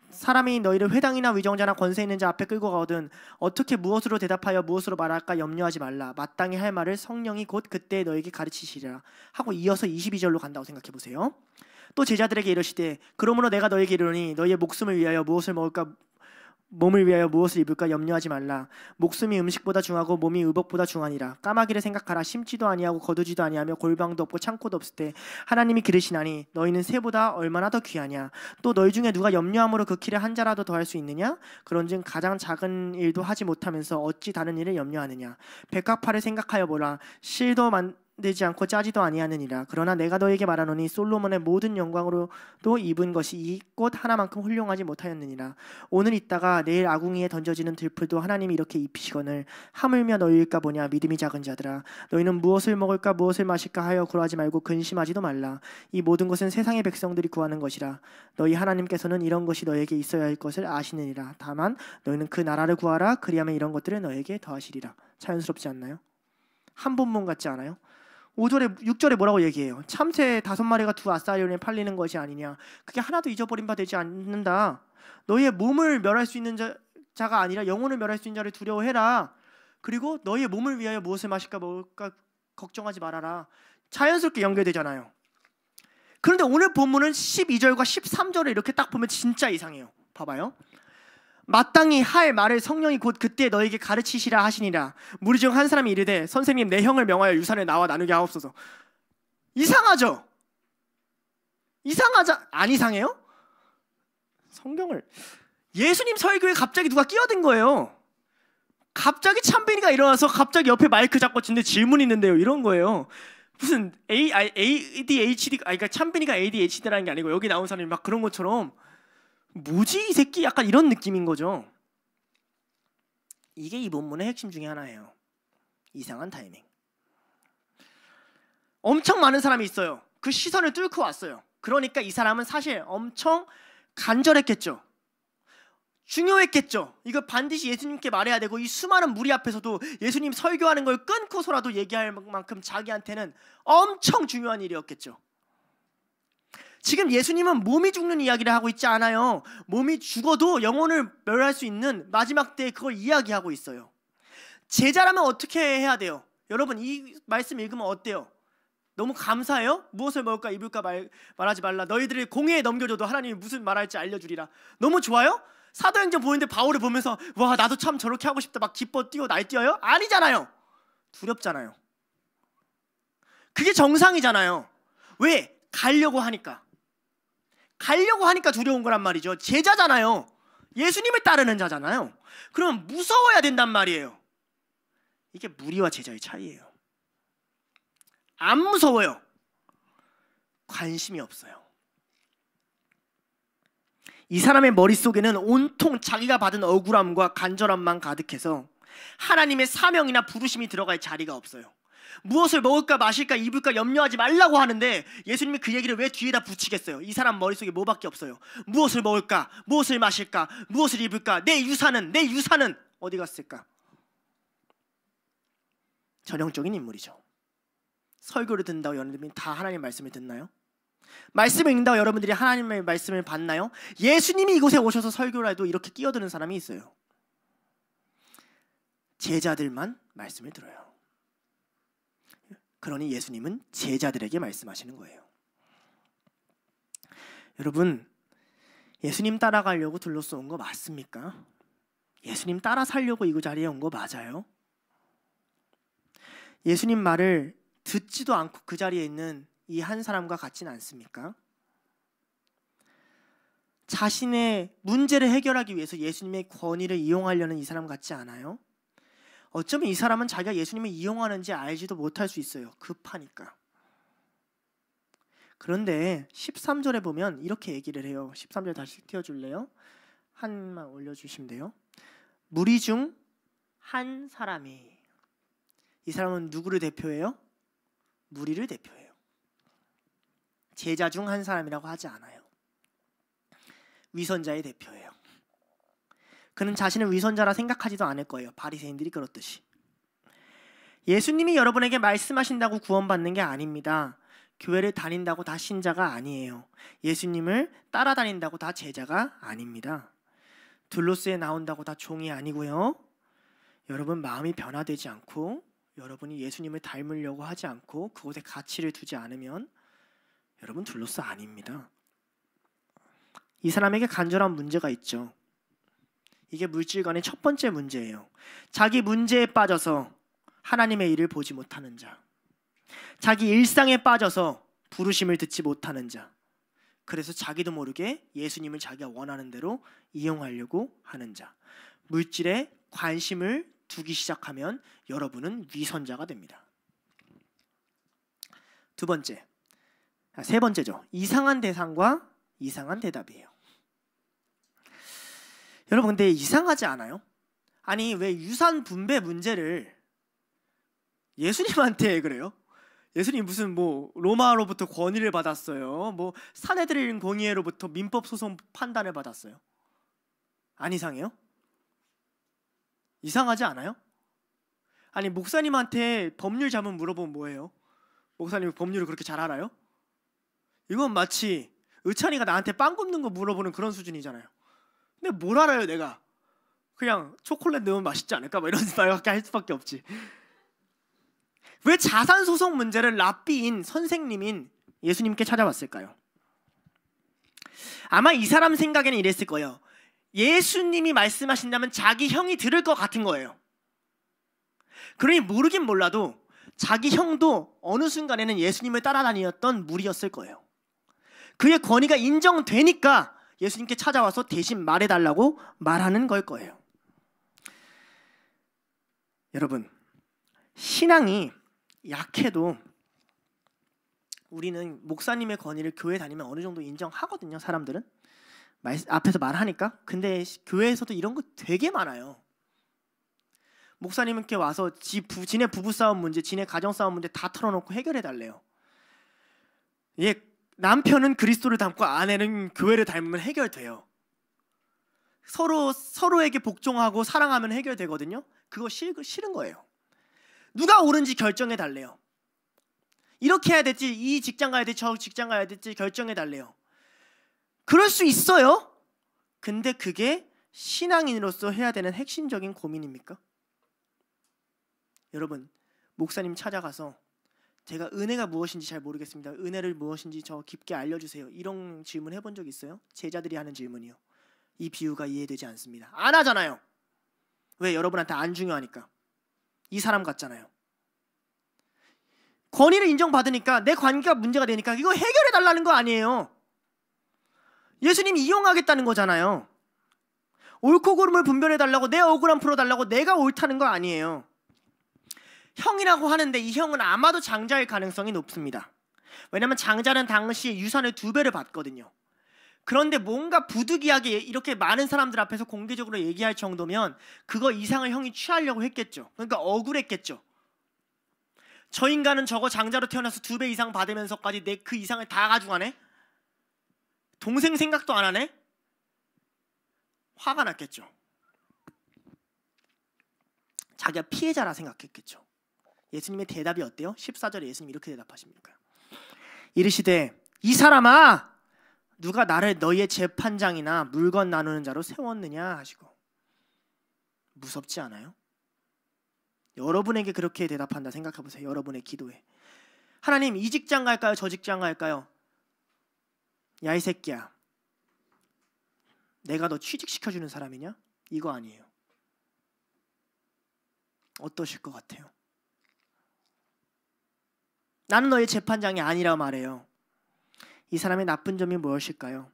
사람이 너희를 회당이나 위정자나 권세 있는 자 앞에 끌고 가거든 어떻게 무엇으로 대답하여 무엇으로 말할까 염려하지 말라. 마땅히 할 말을 성령이 곧 그때 너에게 가르치시리라 하고 이어서 22절로 간다고 생각해 보세요. 또 제자들에게 이르시되 그러므로 내가 너에게 이르노니 너희의 목숨을 위하여 무엇을 먹을까 몸을 위하여 무엇을 입을까 염려하지 말라. 목숨이 음식보다 중하고 몸이 의복보다 중하니라. 까마귀를 생각하라. 심지도 아니하고 거두지도 아니하며 골방도 없고 창고도 없을 때 하나님이 기르시나니 너희는 새보다 얼마나 더 귀하냐. 또 너희 중에 누가 염려함으로 그 키를 한 자라도 더할 수 있느냐. 그런즉 가장 작은 일도 하지 못하면서 어찌 다른 일을 염려하느냐. 백합화를 생각하여 보라. 실도 되지 않고 짜지도 아니하느니라. 그러나 내가 너에게 말하노니 솔로몬의 모든 영광으로도 입은 것이 이 꽃 하나만큼 훌륭하지 못하였느니라. 오늘 있다가 내일 아궁이에 던져지는 들풀도 하나님이 이렇게 입히시거늘 하물며 너희일까 보냐. 믿음이 작은 자들아 너희는 무엇을 먹을까 무엇을 마실까 하여 구하지 말고 근심하지도 말라. 이 모든 것은 세상의 백성들이 구하는 것이라. 너희 하나님께서는 이런 것이 너에게 있어야 할 것을 아시느니라. 다만 너희는 그 나라를 구하라. 그리하면 이런 것들을 너에게 더하시리라. 자연스럽지 않나요? 한 본문 같지 않아요? 5절에 6절에 뭐라고 얘기해요? 참새 5마리가 두 아사리온에 팔리는 것이 아니냐. 그게 하나도 잊어버린 바 되지 않는다. 너희의 몸을 멸할 수 있는 자가 아니라 영혼을 멸할 수 있는 자를 두려워해라. 그리고 너희의 몸을 위하여 무엇을 마실까 먹을까 걱정하지 말아라. 자연스럽게 연결되잖아요. 그런데 오늘 본문은 12절과 13절을 이렇게 딱 보면 진짜 이상해요. 봐봐요. 마땅히 할 말을 성령이 곧 그때 너에게 가르치시라 하시니라. 무리 중 한 사람이 이르되 선생님 내 형을 명하여 유산을 나와 나누게 하옵소서. 이상하죠? 안 이상해요? 성경을 예수님 설교에 갑자기 누가 끼어든 거예요. 갑자기 참빈이가 일어나서 갑자기 옆에 마이크 잡고 진데 질문이 있는데요 이런 거예요. 무슨 ADHD 그러니까 참빈이가 ADHD라는 게 아니고 여기 나온 사람이 막 그런 것처럼 뭐지 이 새끼 약간 이런 느낌인 거죠. 이게 이 본문의 핵심 중에 하나예요. 이상한 타이밍. 엄청 많은 사람이 있어요. 그 시선을 뚫고 왔어요. 그러니까 이 사람은 사실 엄청 간절했겠죠. 중요했겠죠. 이거 반드시 예수님께 말해야 되고 이 수많은 무리 앞에서도 예수님 설교하는 걸 끊고서라도 얘기할 만큼 자기한테는 엄청 중요한 일이었겠죠. 지금 예수님은 몸이 죽는 이야기를 하고 있지 않아요. 몸이 죽어도 영혼을 멸할 수 있는 마지막 때에 그걸 이야기하고 있어요. 제자라면 어떻게 해야 돼요? 여러분 이 말씀 읽으면 어때요? 너무 감사해요? 무엇을 먹을까 입을까 말하지 말라. 너희들이 공회에 넘겨줘도 하나님이 무슨 말할지 알려주리라. 너무 좋아요? 사도행전 보는데 바울을 보면서 와 나도 참 저렇게 하고 싶다 막 기뻐 뛰어 날뛰어요? 아니잖아요. 두렵잖아요. 그게 정상이잖아요. 왜? 가려고 하니까 두려운 거란 말이죠. 제자잖아요. 예수님을 따르는 자잖아요. 그럼 무서워야 된단 말이에요. 이게 무리와 제자의 차이예요. 안 무서워요. 관심이 없어요. 이 사람의 머릿속에는 온통 자기가 받은 억울함과 간절함만 가득해서 하나님의 사명이나 부르심이 들어갈 자리가 없어요. 무엇을 먹을까 마실까 입을까 염려하지 말라고 하는데 예수님이 그 얘기를 왜 뒤에다 붙이겠어요? 이 사람 머릿속에 뭐밖에 없어요. 무엇을 먹을까 무엇을 마실까 무엇을 입을까 내 유산은 어디 갔을까? 전형적인 인물이죠. 설교를 듣는다고 여러분들이 다 하나님의 말씀을 듣나요? 말씀을 읽는다고 여러분들이 하나님의 말씀을 받나요? 예수님이 이곳에 오셔서 설교를 해도 이렇게 끼어드는 사람이 있어요. 제자들만 말씀을 들어요. 그러니 예수님은 제자들에게 말씀하시는 거예요. 여러분 예수님 따라가려고 둘러싸 온 거 맞습니까? 예수님 따라 살려고 이 자리에 온 거 맞아요? 예수님 말을 듣지도 않고 그 자리에 있는 이 한 사람과 같지는 않습니까? 자신의 문제를 해결하기 위해서 예수님의 권위를 이용하려는 이 사람 같지 않아요? 어쩌면 이 사람은 자기가 예수님을 이용하는지 알지도 못할 수 있어요. 급하니까. 그런데 13절에 보면 이렇게 얘기를 해요. 13절 다시 띄워줄래요? 한만 올려주시면 돼요. 무리 중 한 사람이. 이 사람은 누구를 대표해요? 무리를 대표해요. 제자 중 한 사람이라고 하지 않아요. 위선자의 대표예요. 그는 자신을 위선자라 생각하지도 않을 거예요. 바리새인들이 그렇듯이. 예수님이 여러분에게 말씀하신다고 구원받는 게 아닙니다. 교회를 다닌다고 다 신자가 아니에요. 예수님을 따라다닌다고 다 제자가 아닙니다. 둘로스에 나온다고 다 종이 아니고요. 여러분 마음이 변화되지 않고 여러분이 예수님을 닮으려고 하지 않고 그곳에 가치를 두지 않으면 여러분 둘로스 아닙니다. 이 사람에게 간절한 문제가 있죠. 이게 물질관의 첫 번째 문제예요. 자기 문제에 빠져서 하나님의 일을 보지 못하는 자, 자기 일상에 빠져서 부르심을 듣지 못하는 자, 그래서 자기도 모르게 예수님을 자기가 원하는 대로 이용하려고 하는 자, 물질에 관심을 두기 시작하면 여러분은 위선자가 됩니다. 세 번째죠. 이상한 대상과 이상한 대답이에요. 여러분 근데 이상하지 않아요? 아니 왜 유산 분배 문제를 예수님한테 그래요? 예수님 무슨 뭐 로마로부터 권위를 받았어요. 뭐 사내들인 공의회로부터 민법 소송 판단을 받았어요. 안 이상해요? 이상하지 않아요? 아니 목사님한테 법률 자문 물어보면 뭐예요? 목사님 법률을 그렇게 잘 알아요? 이건 마치 의찬이가 나한테 빵 굽는 거 물어보는 그런 수준이잖아요. 근데 뭘 알아요 내가? 그냥 초콜릿 넣으면 맛있지 않을까? 뭐 이런 말밖에 할 수밖에 없지. 왜 자산소송 문제를 랍비인 선생님인 예수님께 찾아왔을까요? 아마 이 사람 생각에는 이랬을 거예요. 예수님이 말씀하신다면 자기 형이 들을 것 같은 거예요. 그러니 모르긴 몰라도 자기 형도 어느 순간에는 예수님을 따라다녔던 무리였을 거예요. 그의 권위가 인정되니까 예수님께 찾아와서 대신 말해달라고 말하는 걸 거예요. 여러분, 신앙이 약해도 우리는 목사님의 권위를 교회 다니면 어느 정도 인정하거든요. 사람들은 앞에서 말하니까. 근데 교회에서도 이런 거 되게 많아요. 목사님께 와서 지네 부부싸움 문제, 지네 가정싸움 문제 다 털어놓고 해결해달래요. 남편은 그리스도를 닮고 아내는 교회를 닮으면 해결돼요. 서로에게 복종하고 사랑하면 해결되거든요. 그거 싫은 거예요. 누가 옳은지 결정해달래요. 이렇게 해야 될지, 이 직장 가야 될지 저 직장 가야 될지 결정해달래요. 그럴 수 있어요. 근데 그게 신앙인으로서 해야 되는 핵심적인 고민입니까? 여러분, 목사님 찾아가서 제가 은혜가 무엇인지 잘 모르겠습니다. 은혜를 무엇인지 저 깊게 알려주세요. 이런 질문 해본 적 있어요? 제자들이 하는 질문이요. 이 비유가 이해되지 않습니다. 안 하잖아요. 왜? 여러분한테 안 중요하니까. 이 사람 같잖아요. 권위를 인정받으니까 내 관계가 문제가 되니까 이거 해결해달라는 거 아니에요. 예수님이 이용하겠다는 거잖아요. 옳고 그름을 분별해달라고, 내 억울함 풀어달라고, 내가 옳다는 거 아니에요. 형이라고 하는데 이 형은 아마도 장자일 가능성이 높습니다. 왜냐하면 장자는 당시에 유산을 2배를 받거든요. 그런데 뭔가 부득이하게 이렇게 많은 사람들 앞에서 공개적으로 얘기할 정도면 그거 이상을 형이 취하려고 했겠죠. 그러니까 억울했겠죠. 저 인간은 저거 장자로 태어나서 2배 이상 받으면서까지 내 그 이상을 다 가져가네? 동생 생각도 안 하네? 화가 났겠죠. 자기가 피해자라 생각했겠죠. 예수님의 대답이 어때요? 14절에 예수님이 이렇게 대답하십니까? 이르시되 이 사람아, 누가 나를 너희의 재판장이나 물건 나누는 자로 세웠느냐 하시고. 무섭지 않아요? 여러분에게 그렇게 대답한다 생각해 보세요. 여러분의 기도에. 하나님, 이 직장 갈까요? 저 직장 갈까요? 야, 이 새끼야, 내가 너 취직시켜주는 사람이냐? 이거 아니에요. 어떠실 것 같아요? 나는 너의 재판장이 아니라 말해요. 이 사람의 나쁜 점이 무엇일까요?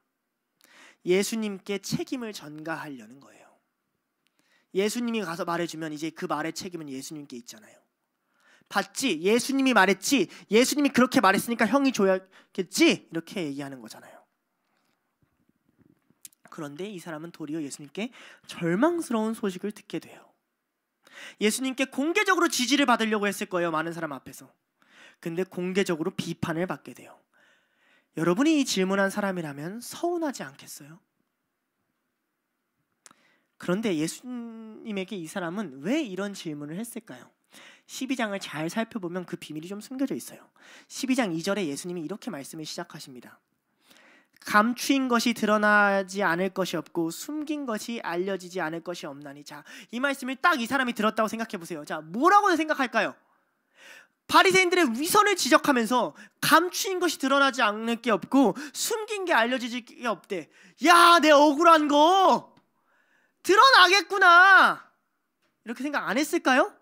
예수님께 책임을 전가하려는 거예요. 예수님이 가서 말해주면 이제 그 말의 책임은 예수님께 있잖아요. 봤지? 예수님이 말했지? 예수님이 그렇게 말했으니까 형이 줘야겠지? 이렇게 얘기하는 거잖아요. 그런데 이 사람은 도리어 예수님께 절망스러운 소식을 듣게 돼요. 예수님께 공개적으로 지지를 받으려고 했을 거예요. 많은 사람 앞에서. 근데 공개적으로 비판을 받게 돼요. 여러분이 이 질문한 사람이라면 서운하지 않겠어요? 그런데 예수님에게 이 사람은 왜 이런 질문을 했을까요? 12장을 잘 살펴보면 그 비밀이 좀 숨겨져 있어요. 12장 2절에 예수님이 이렇게 말씀을 시작하십니다. 감추인 것이 드러나지 않을 것이 없고 숨긴 것이 알려지지 않을 것이 없나니. 자, 이 말씀을 딱 이 사람이 들었다고 생각해 보세요. 자, 뭐라고 생각할까요? 바리새인들의 위선을 지적하면서 감추인 것이 드러나지 않을 게 없고 숨긴 게 알려지질 게 없대. 야, 내 억울한 거 드러나겠구나, 이렇게 생각 안 했을까요?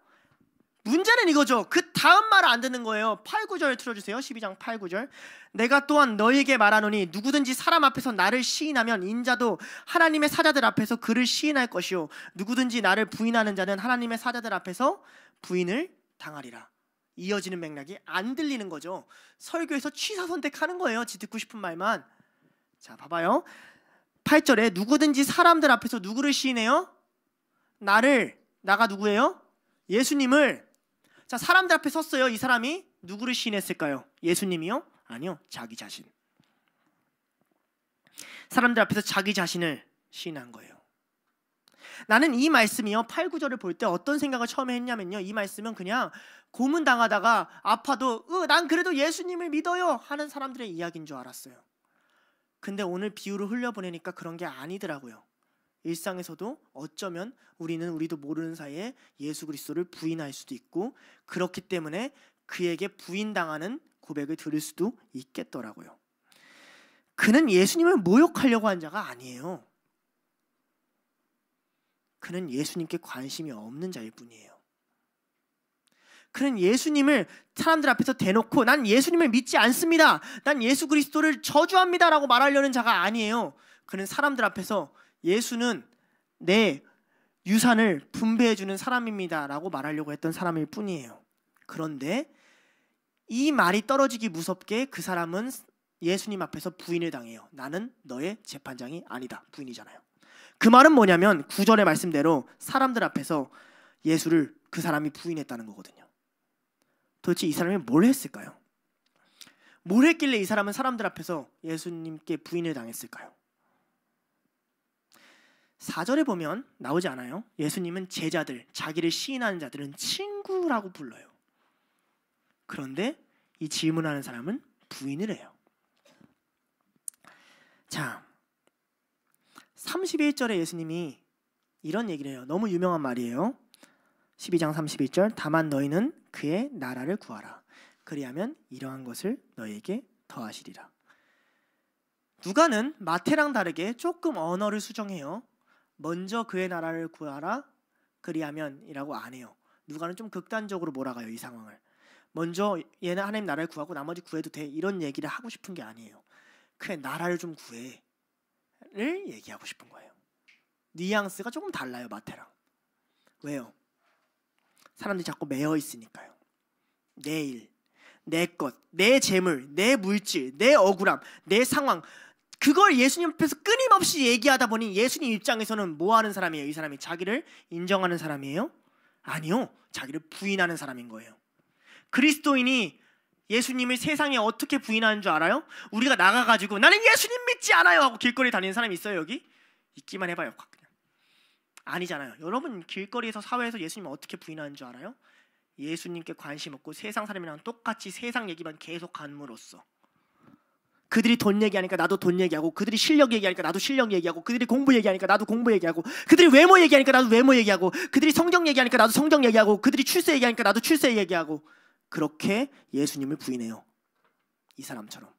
문제는 이거죠. 그 다음 말을 안 듣는 거예요. 8, 9절 틀어주세요. 12장 8, 9절. 내가 또한 너희에게 말하노니 누구든지 사람 앞에서 나를 시인하면 인자도 하나님의 사자들 앞에서 그를 시인할 것이요 누구든지 나를 부인하는 자는 하나님의 사자들 앞에서 부인을 당하리라. 이어지는 맥락이 안 들리는 거죠. 설교에서 취사 선택하는 거예요. 지 듣고 싶은 말만. 자, 봐봐요. 8절에 누구든지 사람들 앞에서 누구를 시인해요? 나가 누구예요? 예수님을. 자, 사람들 앞에 섰어요. 이 사람이 누구를 시인했을까요? 예수님이요? 아니요, 자기 자신. 사람들 앞에서 자기 자신을 시인한 거예요. 나는 이 말씀이요, 8, 9절을 볼 때 어떤 생각을 처음에 했냐면요, 이 말씀은 그냥 고문당하다가 아파도 난 그래도 예수님을 믿어요 하는 사람들의 이야기인 줄 알았어요. 근데 오늘 비유를 흘려보내니까 그런 게 아니더라고요. 일상에서도 어쩌면 우리도 모르는 사이에 예수 그리스도를 부인할 수도 있고, 그렇기 때문에 그에게 부인당하는 고백을 들을 수도 있겠더라고요. 그는 예수님을 모욕하려고 한 자가 아니에요. 그는 예수님께 관심이 없는 자일 뿐이에요. 그는 예수님을 사람들 앞에서 대놓고 난 예수님을 믿지 않습니다, 난 예수 그리스도를 저주합니다 라고 말하려는 자가 아니에요. 그는 사람들 앞에서 예수는 내 유산을 분배해주는 사람입니다 라고 말하려고 했던 사람일 뿐이에요. 그런데 이 말이 떨어지기 무섭게 그 사람은 예수님 앞에서 부인을 당해요. 나는 너의 재판장이 아니다. 부인이잖아요. 그 말은 뭐냐면 9절의 말씀대로 사람들 앞에서 예수를 그 사람이 부인했다는 거거든요. 도대체 이 사람이 뭘 했을까요? 뭘 했길래 이 사람은 사람들 앞에서 예수님께 부인을 당했을까요? 4절에 보면 나오지 않아요? 예수님은 제자들, 자기를 시인하는 자들은 친구라고 불러요. 그런데 이 질문하는 사람은 부인을 해요. 자, 31절에 예수님이 이런 얘기를 해요. 너무 유명한 말이에요. 12장 31절. 다만 너희는 그의 나라를 구하라. 그리하면 이러한 것을 너희에게 더하시리라. 누가는 마태랑 다르게 조금 언어를 수정해요. 먼저 그의 나라를 구하라 그리하면 이라고 안 해요. 누가는 좀 극단적으로 몰아가요. 이 상황을. 먼저 얘는 하나님 나라를 구하고 나머지 구해도 돼, 이런 얘기를 하고 싶은 게 아니에요. 그의 나라를 좀 구해 를 얘기하고 싶은 거예요. 뉘앙스가 조금 달라요, 마태랑. 왜요? 사람들이 자꾸 매여 있으니까요. 내 일, 내 것, 내 재물, 내 물질, 내 억울함, 내 상황, 그걸 예수님 앞에서 끊임없이 얘기하다 보니 예수님 입장에서는 뭐 하는 사람이에요? 이 사람이 자기를 인정하는 사람이에요? 아니요, 자기를 부인하는 사람인 거예요. 그리스도인이 예수님을 세상에 어떻게 부인하는 줄 알아요? 우리가 나가가지고 나는 예수님 믿지 않아요 하고 길거리 다니는 사람이 있어요? 여기? 있기만 해봐요. 그냥. 아니잖아요. 여러분 길거리에서 사회에서 예수님 어떻게 부인하는 줄 알아요? 예수님께 관심 없고 세상 사람이랑 똑같이 세상 얘기만 계속 함으로써. 그들이 돈 얘기하니까 나도 돈 얘기하고, 그들이 실력 얘기하니까 나도 실력 얘기하고, 그들이 공부 얘기하니까 나도 공부 얘기하고, 그들이 외모 얘기하니까 나도 외모 얘기하고, 그들이 성경 얘기하니까 나도 성경 얘기하고, 그들이 출세 얘기하니까 나도 출세 얘기하고, 그렇게 예수님을 부인해요. 이 사람처럼.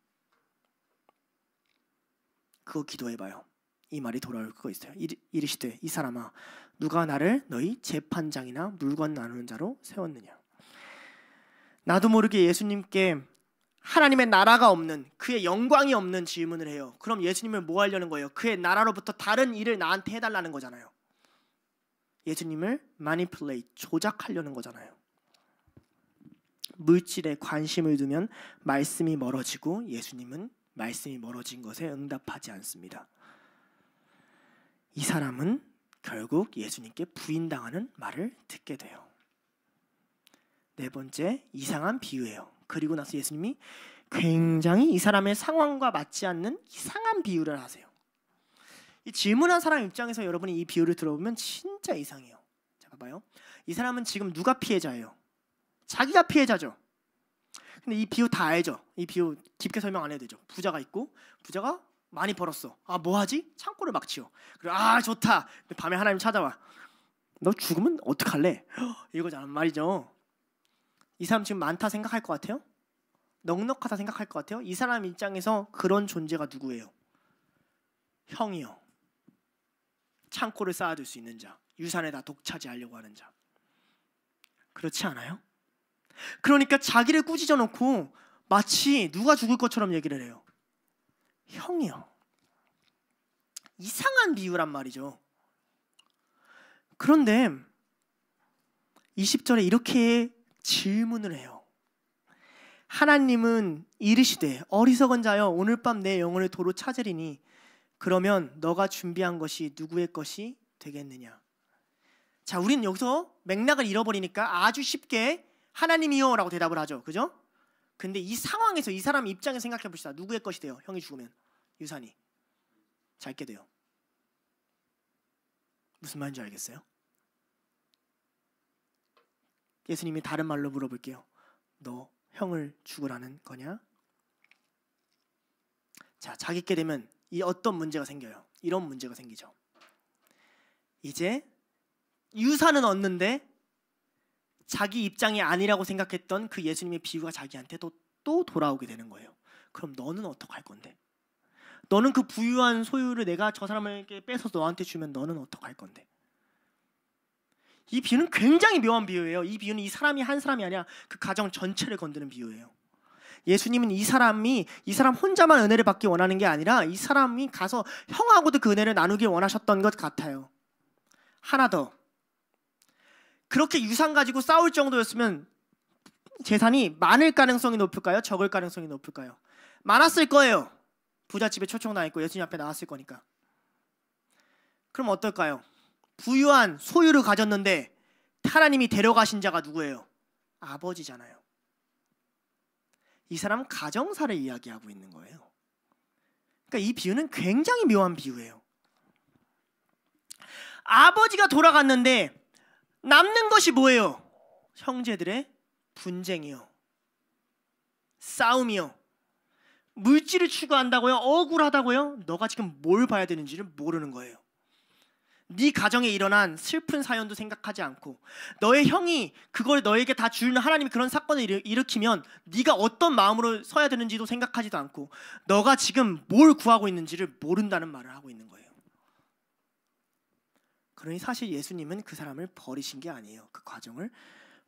그거 기도해봐요. 이 말이 돌아올 그거 있어요. 이르시되 이 사람아, 누가 나를 너희 재판장이나 물건 나누는 자로 세웠느냐. 나도 모르게 예수님께 하나님의 나라가 없는, 그의 영광이 없는 질문을 해요. 그럼 예수님을 뭐 하려는 거예요? 그의 나라로부터 다른 일을 나한테 해달라는 거잖아요. 예수님을 manipulate, 조작하려는 거잖아요. 물질에 관심을 두면 말씀이 멀어지고 예수님은 말씀이 멀어진 것에 응답하지 않습니다. 이 사람은 결국 예수님께 부인당하는 말을 듣게 돼요. 네 번째, 이상한 비유예요. 그리고 나서 예수님이 굉장히 이 사람의 상황과 맞지 않는 이상한 비유를 하세요. 이 질문한 사람 입장에서 여러분이 이 비유를 들어보면 진짜 이상해요. 자, 봐봐요. 이 사람은 지금 누가 피해자예요? 자기가 피해자죠. 근데 이 비유 다 알죠? 이 비유 깊게 설명 안 해도 되죠. 부자가 있고 부자가 많이 벌었어. 아, 뭐 하지? 창고를 막 치워. 그래, 아, 좋다. 근데 밤에 하나님 찾아와. 너 죽으면 어떡할래? 이거잖아 말이죠. 이 사람 지금 많다 생각할 것 같아요? 넉넉하다 생각할 것 같아요? 이 사람 입장에서 그런 존재가 누구예요? 형이요. 창고를 쌓아둘 수 있는 자, 유산에다 독차지하려고 하는 자. 그렇지 않아요? 그러니까 자기를 꾸짖어 놓고 마치 누가 죽을 것처럼 얘기를 해요. 형이요. 이상한 비유란 말이죠. 그런데 20절에 이렇게 질문을 해요. 하나님은 이르시되 어리석은 자여 오늘 밤 내 영혼을 도로 찾으리니 그러면 너가 준비한 것이 누구의 것이 되겠느냐. 자, 우리는 여기서 맥락을 잃어버리니까 아주 쉽게 하나님이요 라고 대답을 하죠. 그죠? 근데 이 상황에서 이 사람 입장에서 생각해 봅시다. 누구의 것이 돼요? 형이 죽으면 유산이 잘게 돼요. 무슨 말인지 알겠어요? 예수님이 다른 말로 물어볼게요. 너 형을 죽으라는 거냐? 자, 자기께 되면 이 어떤 문제가 생겨요? 이런 문제가 생기죠. 이제 유산은 얻는데 자기 입장이 아니라고 생각했던 그 예수님의 비유가 자기한테 또 돌아오게 되는 거예요. 그럼 너는 어떡할 건데? 너는 그 부유한 소유를 내가 저 사람에게 뺏어서 너한테 주면 너는 어떡할 건데? 이 비유는 굉장히 묘한 비유예요. 이 비유는 이 사람이 한 사람이 아니라 그 가정 전체를 건드는 비유예요. 예수님은 이 사람 혼자만 은혜를 받기 원하는 게 아니라 이 사람이 가서 형하고도 그 은혜를 나누길 원하셨던 것 같아요. 하나 더. 그렇게 유산 가지고 싸울 정도였으면 재산이 많을 가능성이 높을까요? 적을 가능성이 높을까요? 많았을 거예요. 부잣집에 초청당했고 예수님 앞에 나왔을 거니까. 그럼 어떨까요? 부유한 소유를 가졌는데 하나님이 데려가신 자가 누구예요? 아버지잖아요. 이 사람은 가정사를 이야기하고 있는 거예요. 그러니까 이 비유는 굉장히 묘한 비유예요. 아버지가 돌아갔는데 남는 것이 뭐예요? 형제들의 분쟁이요, 싸움이요, 물질을 추구한다고요? 억울하다고요? 너가 지금 뭘 봐야 되는지를 모르는 거예요. 네 가정에 일어난 슬픈 사연도 생각하지 않고 너의 형이 그걸 너에게 다 주는 하나님이 그런 사건을 일으키면 네가 어떤 마음으로 서야 되는지도 생각하지도 않고 너가 지금 뭘 구하고 있는지를 모른다는 말을 하고 있는 거예요. 그러니 사실 예수님은 그 사람을 버리신 게 아니에요. 그 가정을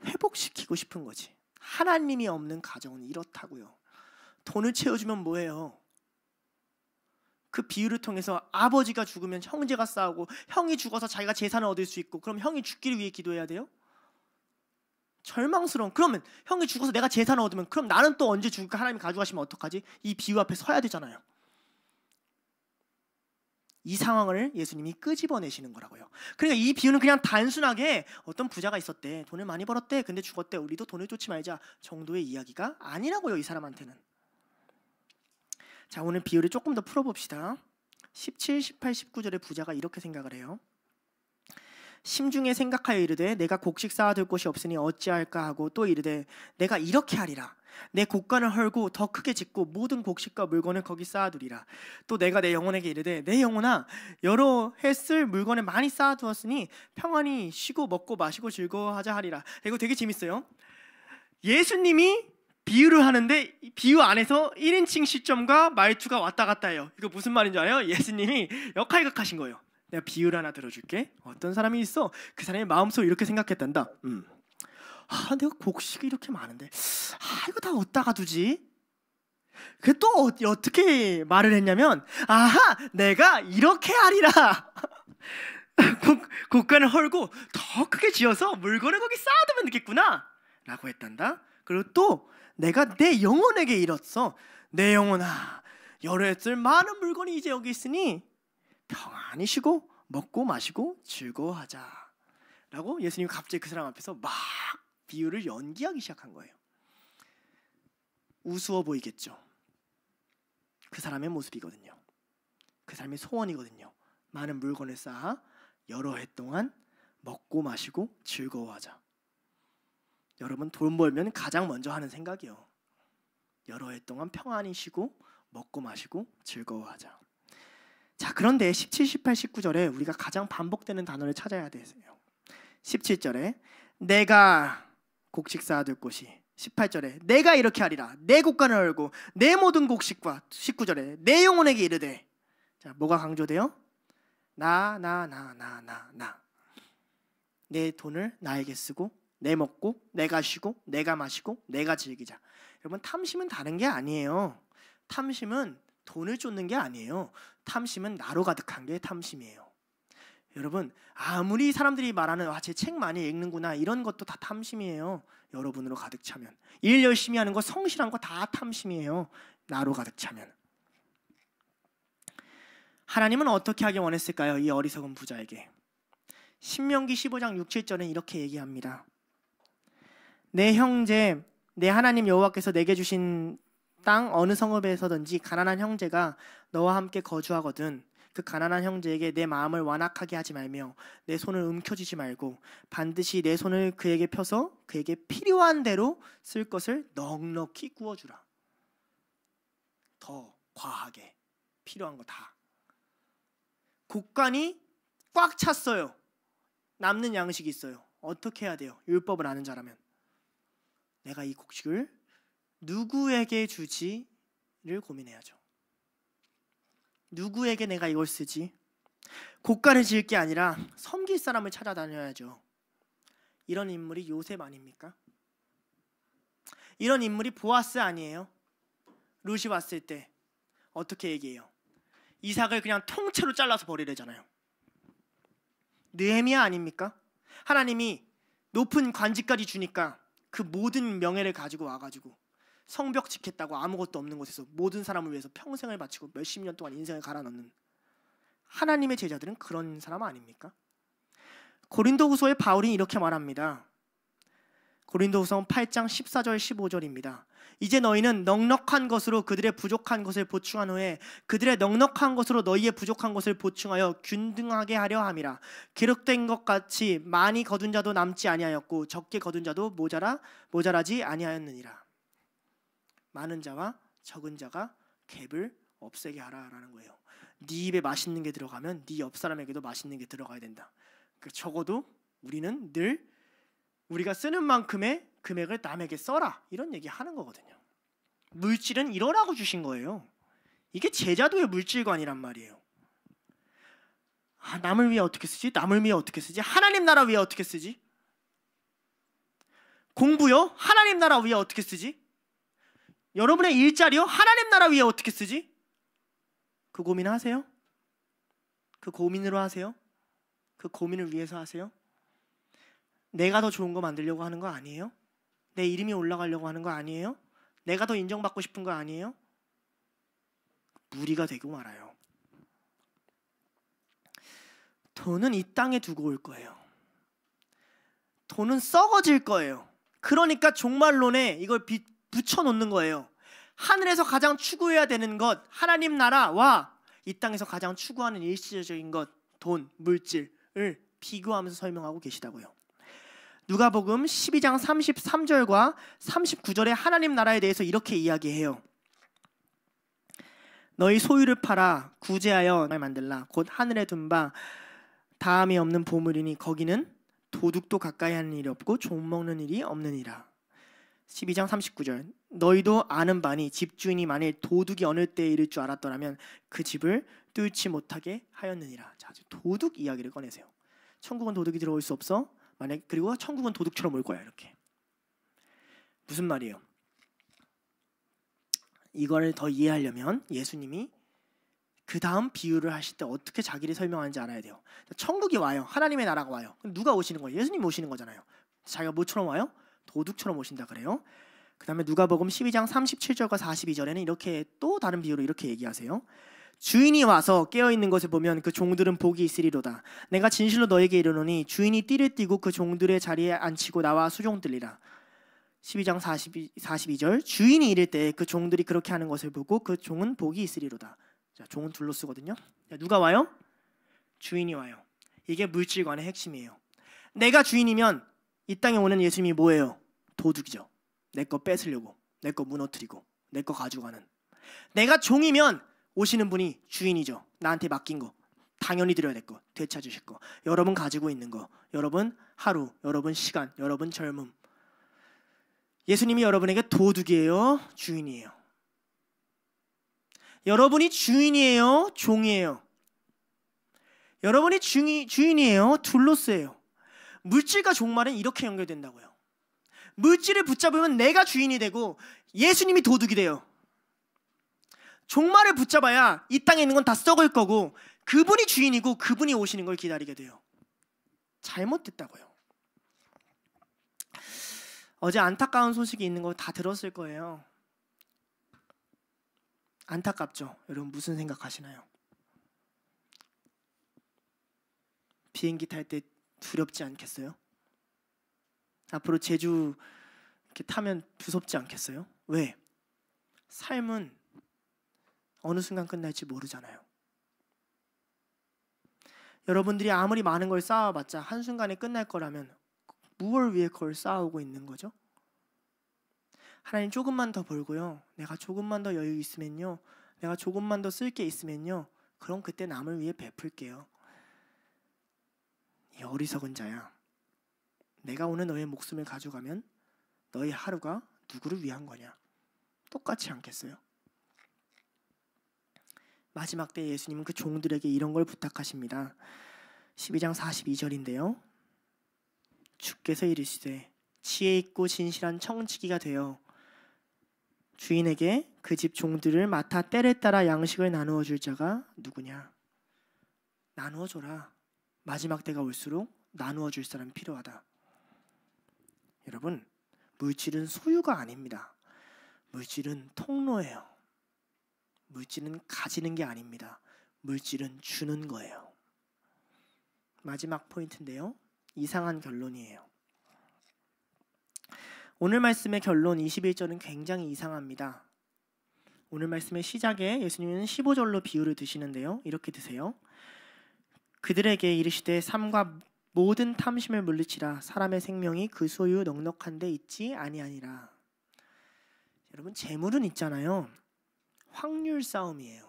회복시키고 싶은 거지. 하나님이 없는 가정은 이렇다고요. 돈을 채워주면 뭐해요? 그 비유를 통해서 아버지가 죽으면 형제가 싸우고 형이 죽어서 자기가 재산을 얻을 수 있고 그럼 형이 죽기를 위해 기도해야 돼요? 절망스러운. 그러면 형이 죽어서 내가 재산을 얻으면 그럼 나는 또 언제 죽을까? 하나님이 가져가시면 어떡하지? 이 비유 앞에 서야 되잖아요. 이 상황을 예수님이 끄집어내시는 거라고요. 그러니까 이 비유는 그냥 단순하게 어떤 부자가 있었대, 돈을 많이 벌었대, 근데 죽었대, 우리도 돈을 쫓지 말자 정도의 이야기가 아니라고요. 이 사람한테는. 자, 오늘 비유를 조금 더 풀어봅시다. 17, 18, 19절에 부자가 이렇게 생각을 해요. 심중에 생각하여 이르되 내가 곡식 쌓아둘 곳이 없으니 어찌할까 하고 또 이르되 내가 이렇게 하리라. 내 곡간을 헐고 더 크게 짓고 모든 곡식과 물건을 거기 쌓아두리라. 또 내가 내 영혼에게 이르되 내 영혼아 여러 해 쓸 물건을 많이 쌓아두었으니 평안히 쉬고 먹고 마시고 즐거워하자 하리라. 이거 되게 재밌어요. 예수님이 비유를 하는데 비유 안에서 1인칭 시점과 말투가 왔다 갔다 해요. 이거 무슨 말인지 알아요? 예수님이 역할극하신 거예요. 내가 비유를 하나 들어줄게. 어떤 사람이 있어. 그 사람이 마음속으로 이렇게 생각했단다. 내가 곡식이 이렇게 많은데 이거 다 어디다가 두지? 그 또 어떻게 말을 했냐면 내가 이렇게 하리라. 곡간을 헐고 더 크게 지어서 물건을 거기 쌓아두면 되겠구나 라고 했단다. 그리고 또 내가 내 영혼에게 이뤘어. 내 영혼아 여러 해 쓸 많은 물건이 이제 여기 있으니 평안히 쉬고 먹고 마시고 즐거워하자 라고 예수님이 갑자기 그 사람 앞에서 막 비유를 연기하기 시작한 거예요. 우스워 보이겠죠. 그 사람의 모습이거든요. 그 사람의 소원이거든요. 많은 물건을 쌓아 여러 해 동안 먹고 마시고 즐거워하자. 여러분 돈 벌면 가장 먼저 하는 생각이요. 여러 해 동안 평안히 쉬고 먹고 마시고 즐거워하자. 자, 그런데 17, 18, 19절에 우리가 가장 반복되는 단어를 찾아야 돼요. 17절에 내가 곡식 쌓아둘 곳이, 18절에 내가 이렇게 하리라 내 곳간을 열고 내 모든 곡식과, 19절에 내 영혼에게 이르되. 자, 뭐가 강조돼요? 나. 내 돈을 나에게 쓰고 내 먹고 내가 쉬고 내가 마시고 내가 즐기자. 여러분 탐심은 다른 게 아니에요. 탐심은 돈을 쫓는 게 아니에요. 탐심은 나로 가득한 게 탐심이에요. 여러분 아무리 사람들이 말하는 제 책 많이 읽는구나 이런 것도 다 탐심이에요. 여러분으로 가득 차면. 일 열심히 하는 거 성실한 거 다 탐심이에요. 나로 가득 차면. 하나님은 어떻게 하길 원했을까요? 이 어리석은 부자에게. 신명기 15장 6, 7절은 이렇게 얘기합니다. 내 형제 내 하나님 여호와께서 내게 주신 땅 어느 성읍에서든지 가난한 형제가 너와 함께 거주하거든 그 가난한 형제에게 내 마음을 완악하게 하지 말며 내 손을 움켜쥐지 말고 반드시 내 손을 그에게 펴서 그에게 필요한 대로 쓸 것을 넉넉히 구워주라. 더 과하게 필요한 거 다. 곡간이 꽉 찼어요. 남는 양식이 있어요. 어떻게 해야 돼요? 율법을 아는 자라면 내가 이 곡식을 누구에게 주지를 고민해야죠. 누구에게 내가 이걸 쓰지? 곡간을 지을 게 아니라 섬길 사람을 찾아다녀야죠. 이런 인물이 요셉 아닙니까? 이런 인물이 보아스 아니에요? 룻이 왔을 때 어떻게 얘기해요? 이삭을 그냥 통째로 잘라서 버리래잖아요. 느헤미야 아닙니까? 하나님이 높은 관직까지 주니까 그 모든 명예를 가지고 와가지고 성벽 짓겠다고 아무것도 없는 곳에서 모든 사람을 위해서 평생을 바치고 몇십 년 동안 인생을 갈아넣는 하나님의 제자들은 그런 사람 아닙니까? 고린도후서의 바울이 이렇게 말합니다. 고린도후서 8장 14절 15절입니다. 이제 너희는 넉넉한 것으로 그들의 부족한 것을 보충한 후에 그들의 넉넉한 것으로 너희의 부족한 것을 보충하여 균등하게 하려 함이라. 기록된 것 같이 많이 거둔 자도 남지 아니하였고 적게 거둔 자도 모자라지 아니하였느니라. 많은 자와 적은 자가 갭을 없애게 하라라는 거예요. 네 입에 맛있는 게 들어가면 네 옆 사람에게도 맛있는 게 들어가야 된다. 적어도 우리는 늘 우리가 쓰는 만큼의 금액을 남에게 써라 이런 얘기 하는 거거든요. 물질은 이러라고 주신 거예요. 이게 제자도의 물질관이란 말이에요. 남을 위해 어떻게 쓰지? 남을 위해 어떻게 쓰지? 하나님 나라 위해 어떻게 쓰지? 공부요? 하나님 나라 위해 어떻게 쓰지? 여러분의 일자리요? 하나님 나라 위해 어떻게 쓰지? 그 고민 하세요? 그 고민으로 하세요? 그 고민을 위해서 하세요? 내가 더 좋은 거 만들려고 하는 거 아니에요? 내 이름이 올라가려고 하는 거 아니에요? 내가 더 인정받고 싶은 거 아니에요? 무리가 되고 말아요. 돈은 이 땅에 두고 올 거예요. 돈은 썩어질 거예요. 그러니까 종말론에 이걸 붙여놓는 거예요. 하늘에서 가장 추구해야 되는 것, 하나님 나라와 이 땅에서 가장 추구하는 일시적인 것, 돈, 물질을 비교하면서 설명하고 계시다고요. 누가복음 12장 33절과 39절에 하나님 나라에 대해서 이렇게 이야기해요. 너희 소유를 팔아 구제하여 만들라. 곧 하늘에 둔 바 다함이 없는 보물이니 거기는 도둑도 가까이 하는 일이 없고 종 먹는 일이 없느니라. 12장 39절 너희도 아는 바니 집주인이 만일 도둑이 어느 때에 이를 줄 알았더라면 그 집을 뚫지 못하게 하였느니라. 자, 도둑 이야기를 꺼내세요. 천국은 도둑이 들어올 수 없어. 그리고 천국은 도둑처럼 올 거야. 이렇게. 무슨 말이에요? 이걸 더 이해하려면 예수님이 그 다음 비유를 하실 때 어떻게 자기를 설명하는지 알아야 돼요. 천국이 와요. 하나님의 나라가 와요. 그럼 누가 오시는 거예요? 예수님 오시는 거잖아요. 자기가 뭐처럼 와요? 도둑처럼 오신다 그래요. 그 다음에 누가복음 12장 37절과 42절에는 이렇게 또 다른 비유로 이렇게 얘기하세요. 주인이 와서 깨어있는 것을 보면 그 종들은 복이 있으리로다. 내가 진실로 너에게 이르노니 주인이 띠를 띠고 그 종들의 자리에 앉히고 나와 수종들리라. 12장 42절 주인이 이를 때 그 종들이 그렇게 하는 것을 보고 그 종은 복이 있으리로다. 자, 종은 둘로 쓰거든요. 자, 누가 와요? 주인이 와요. 이게 물질관의 핵심이에요. 내가 주인이면 이 땅에 오는 예수님이 뭐예요? 도둑이죠. 내 거 뺏으려고, 내 거 무너뜨리고, 내 거 가져가는. 내가 종이면 오시는 분이 주인이죠. 나한테 맡긴 거 당연히 드려야 될 거, 되찾으실 거, 여러분 가지고 있는 거, 여러분 하루, 여러분 시간, 여러분 젊음. 예수님이 여러분에게 도둑이에요? 주인이에요? 여러분이 주인이에요? 종이에요? 여러분이 주인이에요? 둘로스예요? 물질과 종말은 이렇게 연결된다고요. 물질을 붙잡으면 내가 주인이 되고 예수님이 도둑이 돼요. 종말을 붙잡아야 이 땅에 있는 건 다 썩을 거고 그분이 주인이고 그분이 오시는 걸 기다리게 돼요. 잘못됐다고요. 어제 안타까운 소식이 있는 거 다 들었을 거예요. 안타깝죠? 여러분 무슨 생각하시나요? 비행기 탈 때 두렵지 않겠어요? 앞으로 제주 이렇게 타면 무섭지 않겠어요? 왜? 삶은 어느 순간 끝날지 모르잖아요. 여러분들이 아무리 많은 걸 쌓아봤자 한순간에 끝날 거라면 무엇을 위해 그걸 쌓아오고 있는 거죠? 하나님 조금만 더 벌고요, 내가 조금만 더 여유 있으면요, 내가 조금만 더 쓸 게 있으면요, 그럼 그때 남을 위해 베풀게요. 이 어리석은 자야, 내가 오늘 너의 목숨을 가져가면 너의 하루가 누구를 위한 거냐? 똑같지 않겠어요? 마지막 때 예수님은 그 종들에게 이런 걸 부탁하십니다. 12장 42절인데요. 주께서 이르시되 지혜 있고 진실한 청지기가 되어 주인에게 그 집 종들을 맡아 때를 따라 양식을 나누어 줄 자가 누구냐? 나누어 줘라. 마지막 때가 올수록 나누어 줄 사람이 필요하다. 여러분, 물질은 소유가 아닙니다. 물질은 통로예요. 물질은 가지는 게 아닙니다. 물질은 주는 거예요. 마지막 포인트인데요. 이상한 결론이에요. 오늘 말씀의 결론 21절은 굉장히 이상합니다. 오늘 말씀의 시작에 예수님은 15절로 비유를 드시는데요. 이렇게 드세요. 그들에게 이르시되 삶과 모든 탐심을 물리치라. 사람의 생명이 그 소유 넉넉한 데 있지 아니하니라. 여러분, 재물은 있잖아요. 확률 싸움이에요.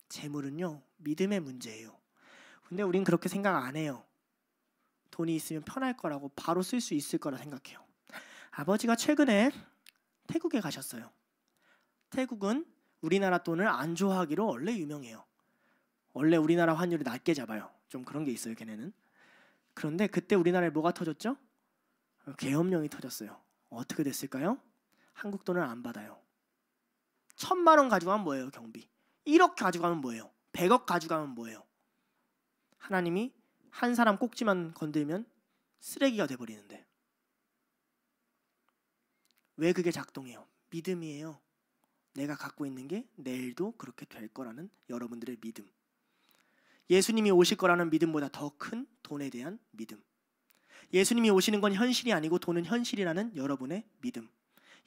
재물은요, 믿음의 문제예요. 근데 우린 그렇게 생각 안 해요. 돈이 있으면 편할 거라고, 바로 쓸 수 있을 거라 생각해요. 아버지가 최근에 태국에 가셨어요. 태국은 우리나라 돈을 안 좋아하기로 원래 유명해요. 원래 우리나라 환율을 낮게 잡아요. 좀 그런 게 있어요, 걔네는. 그런데 그때 우리나라에 뭐가 터졌죠? 계엄령이 터졌어요. 어떻게 됐을까요? 한국 돈을 안 받아요. 1,000만 원 가져가면 뭐예요, 경비? 1억 가져가면 뭐예요? 100억 가져가면 뭐예요? 하나님이 한 사람 꼭지만 건들면 쓰레기가 돼버리는데. 왜 그게 작동해요? 믿음이에요. 내가 갖고 있는 게 내일도 그렇게 될 거라는 여러분들의 믿음. 예수님이 오실 거라는 믿음보다 더 큰 돈에 대한 믿음. 예수님이 오시는 건 현실이 아니고 돈은 현실이라는 여러분의 믿음.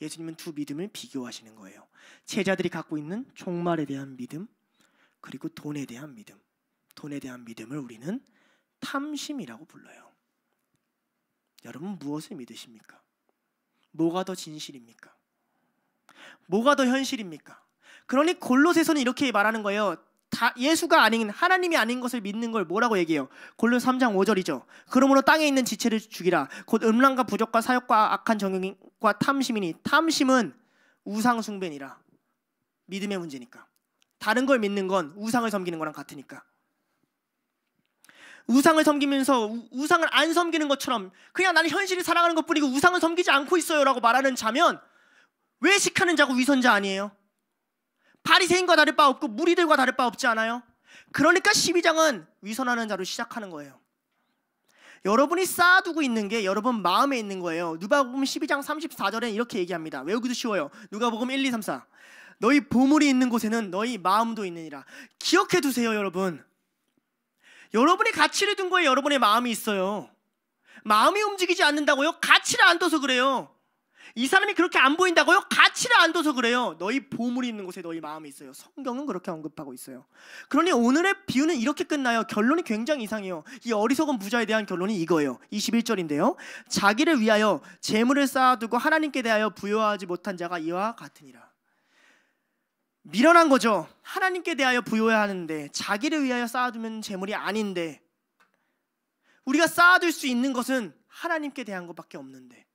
예수님은 두 믿음을 비교하시는 거예요. 제자들이 갖고 있는 종말에 대한 믿음, 그리고 돈에 대한 믿음. 돈에 대한 믿음을 우리는 탐심이라고 불러요. 여러분, 무엇을 믿으십니까? 뭐가 더 진실입니까? 뭐가 더 현실입니까? 그러니 골로새서는 이렇게 말하는 거예요. 다 예수가 아닌, 하나님이 아닌 것을 믿는 걸 뭐라고 얘기해요? 골로새 3장 5절이죠. 그러므로 땅에 있는 지체를 죽이라. 곧 음란과 부적과 사욕과 악한 정욕과 탐심이니, 탐심은 우상 숭배니라. 믿음의 문제니까. 다른 걸 믿는 건 우상을 섬기는 거랑 같으니까. 우상을 섬기면서 우상을 안 섬기는 것처럼 그냥 나는 현실을 살아가는 것뿐이고 우상을 섬기지 않고 있어요 라고 말하는 자면 외식하는 자고 위선자 아니에요? 바리새인과 다를 바 없고 무리들과 다를 바 없지 않아요? 그러니까 12장은 위선하는 자로 시작하는 거예요. 여러분이 쌓아두고 있는 게 여러분 마음에 있는 거예요. 누가복음 12장 34절에 이렇게 얘기합니다. 외우기도 쉬워요. 누가복음 1, 2, 3, 4. 너희 보물이 있는 곳에는 너희 마음도 있느니라. 기억해 두세요, 여러분. 여러분이 가치를 둔 거에 여러분의 마음이 있어요. 마음이 움직이지 않는다고요? 가치를 안 둬서 그래요. 이 사람이 그렇게 안 보인다고요? 가치를 안 둬서 그래요. 너희 보물이 있는 곳에 너희 마음이 있어요. 성경은 그렇게 언급하고 있어요. 그러니 오늘의 비유는 이렇게 끝나요. 결론이 굉장히 이상해요. 이 어리석은 부자에 대한 결론이 이거예요. 21절인데요. 자기를 위하여 재물을 쌓아두고 하나님께 대하여 부여하지 못한 자가 이와 같으니라. 미련한 거죠. 하나님께 대하여 부여해야 하는데 자기를 위하여 쌓아두면 재물이 아닌데, 우리가 쌓아둘 수 있는 것은 하나님께 대한 것밖에 없는데,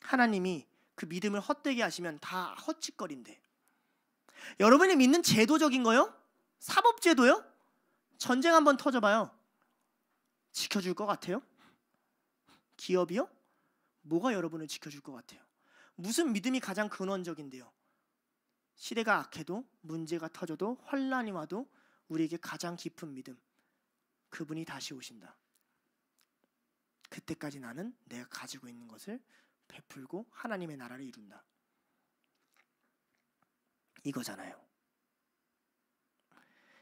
하나님이 그 믿음을 헛되게 하시면 다 헛짓거리인데, 여러분이 믿는 제도적인 거요? 사법제도요? 전쟁 한번 터져봐요. 지켜줄 것 같아요? 기업이요? 뭐가 여러분을 지켜줄 것 같아요? 무슨 믿음이 가장 근원적인데요? 시대가 악해도, 문제가 터져도, 환란이 와도 우리에게 가장 깊은 믿음, 그분이 다시 오신다. 그때까지 나는 내가 가지고 있는 것을 베풀고 하나님의 나라를 이룬다. 이거잖아요.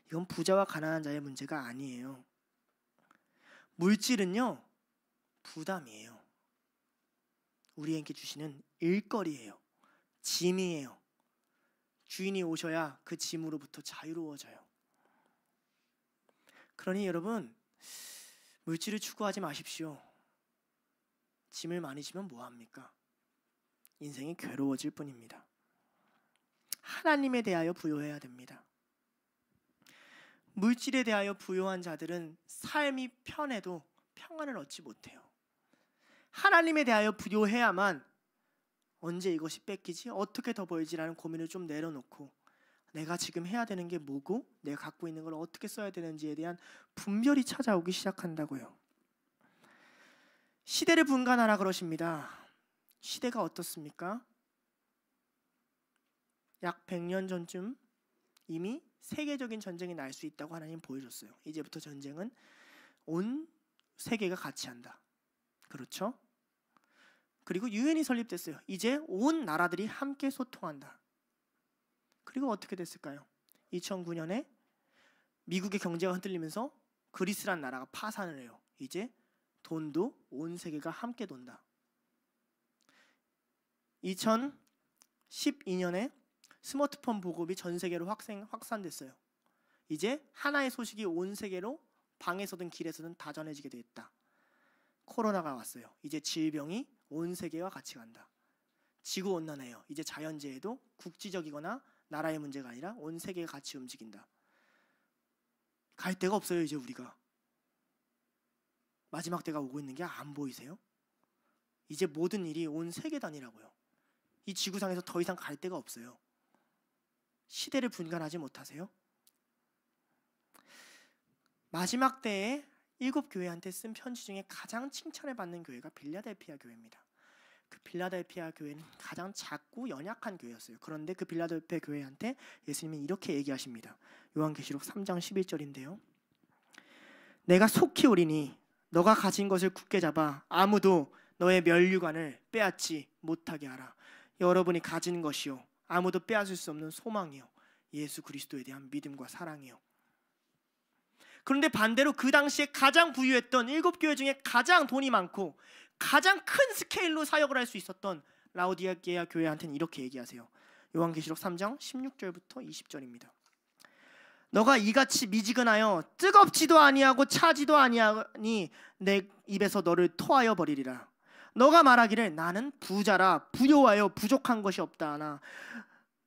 이건 부자와 가난한 자의 문제가 아니에요. 물질은요, 부담이에요. 우리에게 주시는 일거리예요. 짐이에요. 주인이 오셔야 그 짐으로부터 자유로워져요. 그러니 여러분, 물질을 추구하지 마십시오. 짐을 많이 지면 뭐합니까? 인생이 괴로워질 뿐입니다. 하나님에 대하여 부여해야 됩니다. 물질에 대하여 부여한 자들은 삶이 편해도 평안을 얻지 못해요. 하나님에 대하여 부여해야만 언제 이것이 뺏기지? 어떻게 더 벌지라는 고민을 좀 내려놓고 내가 지금 해야 되는 게 뭐고 내가 갖고 있는 걸 어떻게 써야 되는지에 대한 분별이 찾아오기 시작한다고요. 시대를 분간하라 그러십니다. 시대가 어떻습니까? 약 100년 전쯤 이미 세계적인 전쟁이 날 수 있다고 하나님 보여줬어요. 이제부터 전쟁은 온 세계가 같이 한다. 그렇죠? 그리고 유엔이 설립됐어요. 이제 온 나라들이 함께 소통한다. 그리고 어떻게 됐을까요? 2009년에 미국의 경제가 흔들리면서 그리스란 나라가 파산을 해요. 이제 돈도 온 세계가 함께 돈다. 2012년에 스마트폰 보급이 전 세계로 확산됐어요. 이제 하나의 소식이 온 세계로 방에서든 길에서든 다 전해지게 됐다. 코로나가 왔어요. 이제 질병이 온 세계와 같이 간다. 지구온난화예요. 이제 자연재해도 국지적이거나 나라의 문제가 아니라 온 세계가 같이 움직인다. 갈 데가 없어요. 이제 우리가 마지막 때가 오고 있는 게 안 보이세요? 이제 모든 일이 온 세계 단위라고요. 이 지구상에서 더 이상 갈 데가 없어요. 시대를 분간하지 못하세요? 마지막 때에 7교회한테 쓴 편지 중에 가장 칭찬을 받는 교회가 빌라델피아 교회입니다. 그 빌라델피아 교회는 가장 작고 연약한 교회였어요. 그런데 그 빌라델피아 교회한테 예수님이 이렇게 얘기하십니다. 요한계시록 3장 11절인데요. 내가 속히 오리니 너가 가진 것을 굳게 잡아 아무도 너의 면류관을 빼앗지 못하게 하라. 여러분이 가진 것이요 아무도 빼앗을 수 없는 소망이요 예수 그리스도에 대한 믿음과 사랑이요. 그런데 반대로 그 당시에 가장 부유했던 7교회 중에 가장 돈이 많고 가장 큰 스케일로 사역을 할 수 있었던 라오디게아 교회한테는 이렇게 얘기하세요. 요한계시록 3장 16절부터 20절입니다. 너가 이같이 미지근하여 뜨겁지도 아니하고 차지도 아니하니 내 입에서 너를 토하여 버리리라. 너가 말하기를 나는 부자라 부요하여 부족한 것이 없다 하나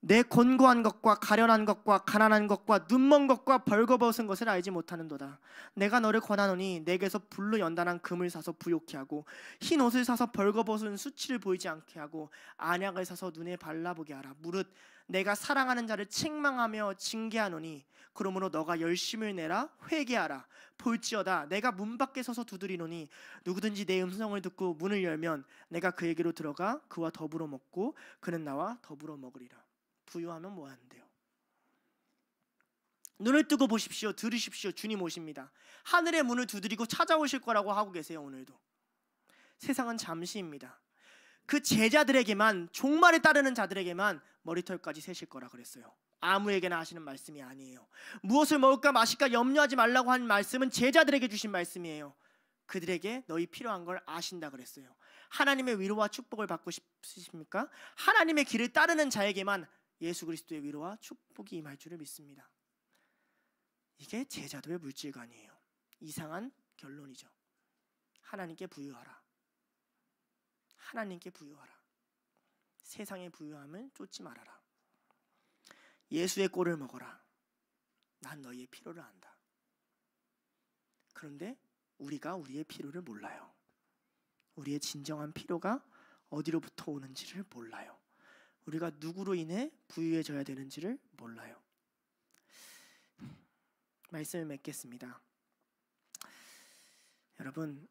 내 곤고한 것과 가련한 것과 가난한 것과 눈먼 것과 벌거벗은 것을 알지 못하는도다. 내가 너를 권하노니 내게서 불로 연단한 금을 사서 부욕케 하고 흰 옷을 사서 벌거벗은 수치를 보이지 않게 하고 안약을 사서 눈에 발라보게 하라. 무릇 내가 사랑하는 자를 책망하며 징계하노니 그러므로 너가 열심을 내라 회개하라. 볼지어다 내가 문 밖에 서서 두드리노니 누구든지 내 음성을 듣고 문을 열면 내가 그에게로 들어가 그와 더불어 먹고 그는 나와 더불어 먹으리라. 부유하면 뭐 하는데요? 눈을 뜨고 보십시오. 들으십시오. 주님 오십니다. 하늘의 문을 두드리고 찾아오실 거라고 하고 계세요. 오늘도 세상은 잠시입니다. 그 제자들에게만, 종말에 따르는 자들에게만 머리털까지 세실 거라 그랬어요. 아무에게나 하시는 말씀이 아니에요. 무엇을 먹을까 마실까 염려하지 말라고 한 말씀은 제자들에게 주신 말씀이에요. 그들에게 너희 필요한 걸 아신다 그랬어요. 하나님의 위로와 축복을 받고 싶으십니까? 하나님의 길을 따르는 자에게만 예수 그리스도의 위로와 축복이 임할 줄을 믿습니다. 이게 제자도의 물질관이에요. 이상한 결론이죠. 하나님께 부유하라. 하나님께 부유하라. 세상의 부유함을 쫓지 말아라. 예수의 꼴을 먹어라. 난 너희의 필요를 안다. 그런데 우리가 우리의 필요를 몰라요. 우리의 진정한 필요가 어디로부터 오는지를 몰라요. 우리가 누구로 인해 부유해져야 되는지를 몰라요. 말씀을 맺겠습니다. 여러분,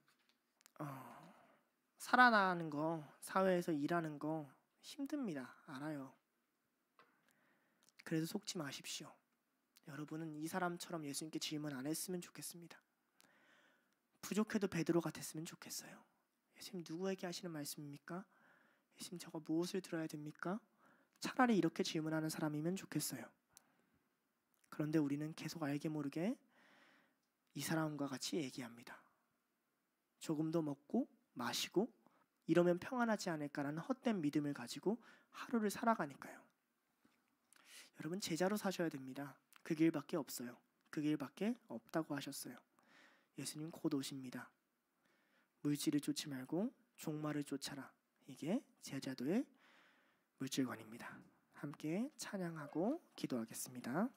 살아나는 거, 사회에서 일하는 거 힘듭니다. 알아요. 그래도 속지 마십시오. 여러분은 이 사람처럼 예수님께 질문 안 했으면 좋겠습니다. 부족해도 베드로 같았으면 좋겠어요. 예수님 누구에게 하시는 말씀입니까? 예수님 저거 무엇을 들어야 됩니까? 차라리 이렇게 질문하는 사람이면 좋겠어요. 그런데 우리는 계속 알게 모르게 이 사람과 같이 얘기합니다. 조금 더 먹고 마시고 이러면 평안하지 않을까라는 헛된 믿음을 가지고 하루를 살아가니까요. 여러분 제자로 사셔야 됩니다. 그 길밖에 없어요. 그 길밖에 없다고 하셨어요. 예수님 곧 오십니다. 물질을 쫓지 말고 종말을 쫓아라. 이게 제자도의 물질관입니다. 함께 찬양하고 기도하겠습니다.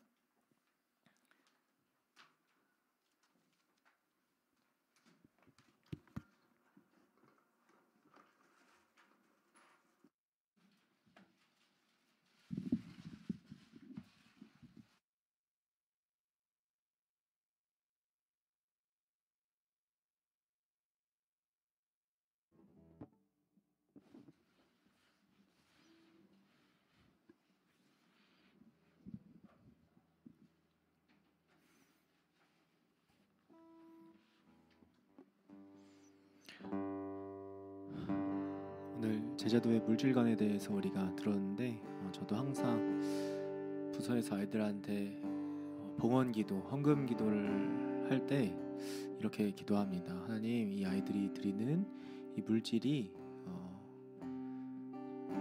오늘 제자도의 물질관에 대해서 우리가 들었는데 저도 항상 부서에서 아이들한테 봉헌기도, 헌금기도를 할 때 이렇게 기도합니다. 하나님, 이 아이들이 드리는 이 물질이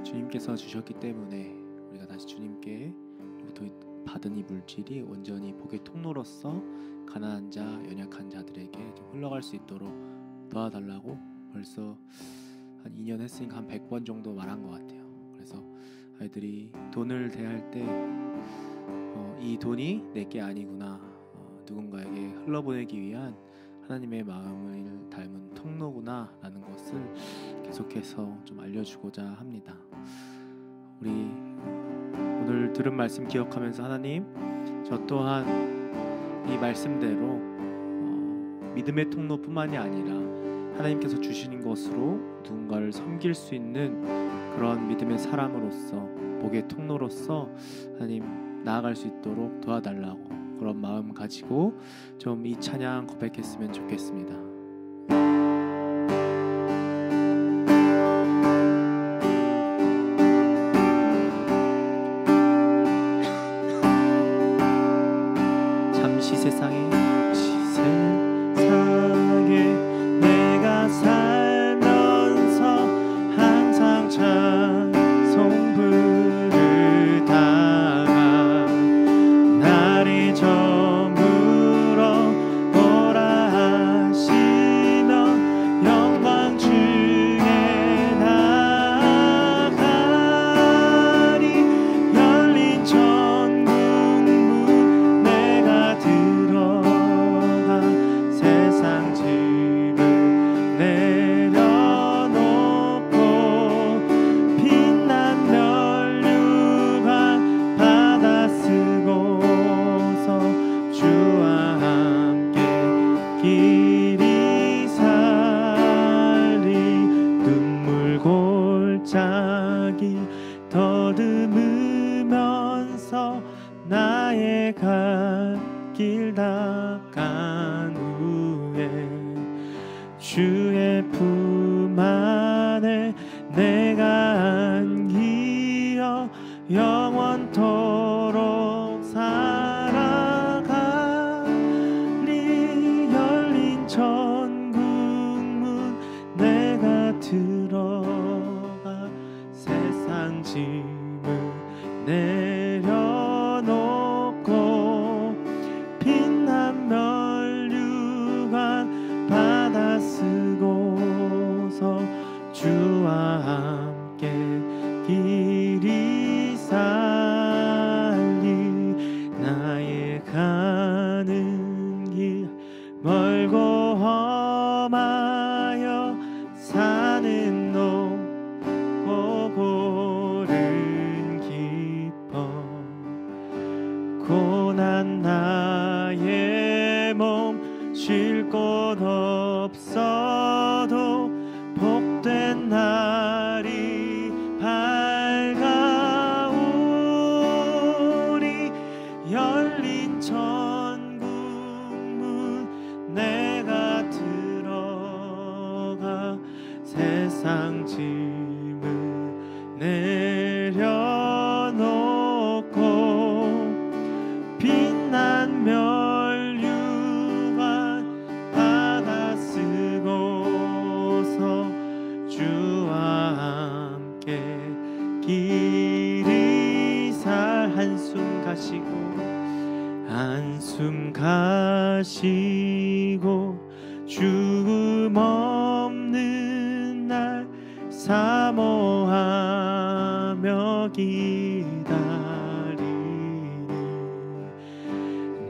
주님께서 주셨기 때문에 우리가 다시 주님께로부터 받은 이 물질이 온전히 복의 통로로서 가난한 자, 연약한 자들에게 좀 흘러갈 수 있도록 도와달라고 벌써 한 2년 했으니까 한 100번 정도 말한 것 같아요. 그래서 아이들이 돈을 대할 때 이 돈이 내게 아니구나, 누군가에게 흘러보내기 위한 하나님의 마음을 닮은 통로구나 라는 것을 계속해서 좀 알려주고자 합니다. 우리 오늘 들은 말씀 기억하면서 하나님, 저 또한 이 말씀대로 믿음의 통로뿐만이 아니라 하나님께서 주시는 것으로 누군가를 섬길 수 있는 그런 믿음의 사람으로서, 복의 통로로서 하나님 나아갈 수 있도록 도와달라고 그런 마음 가지고 좀 이 찬양 고백했으면 좋겠습니다. 잠시 세상에 내가 살면서 항상 찬송 부르다가 날이 저물어 오라 하시면 영광 중에 나가리. 열린 천국 문 내가 들어가 세상 집을 내려놓고 빛난 면류관 받아 쓰고서 주와 함께 길이 살리. 눈물 골짜기 더듬으면서 나의 갈 길 닦은 후에 주의 품 안에 내 영원토록 살아가리. 열린 천국문 내가 들어가 세상 짐을 내려놓고 빛난 면류관 받아 쓰고서 주와 함께 길이 살리. 나의 가는 길 멀고 험하여 사는 높고 고른 깊어. 고난 나의 몸 쉴 곳 없어도 복된 날이 밝아오리. 열린 천국문 내가 들어가 세상 짐을 내려놓고 빛난 면류관 받아 쓰고서 주와 함께 길이 살. 한숨 가시고 죽음 없는 날 사모하며 기다리니.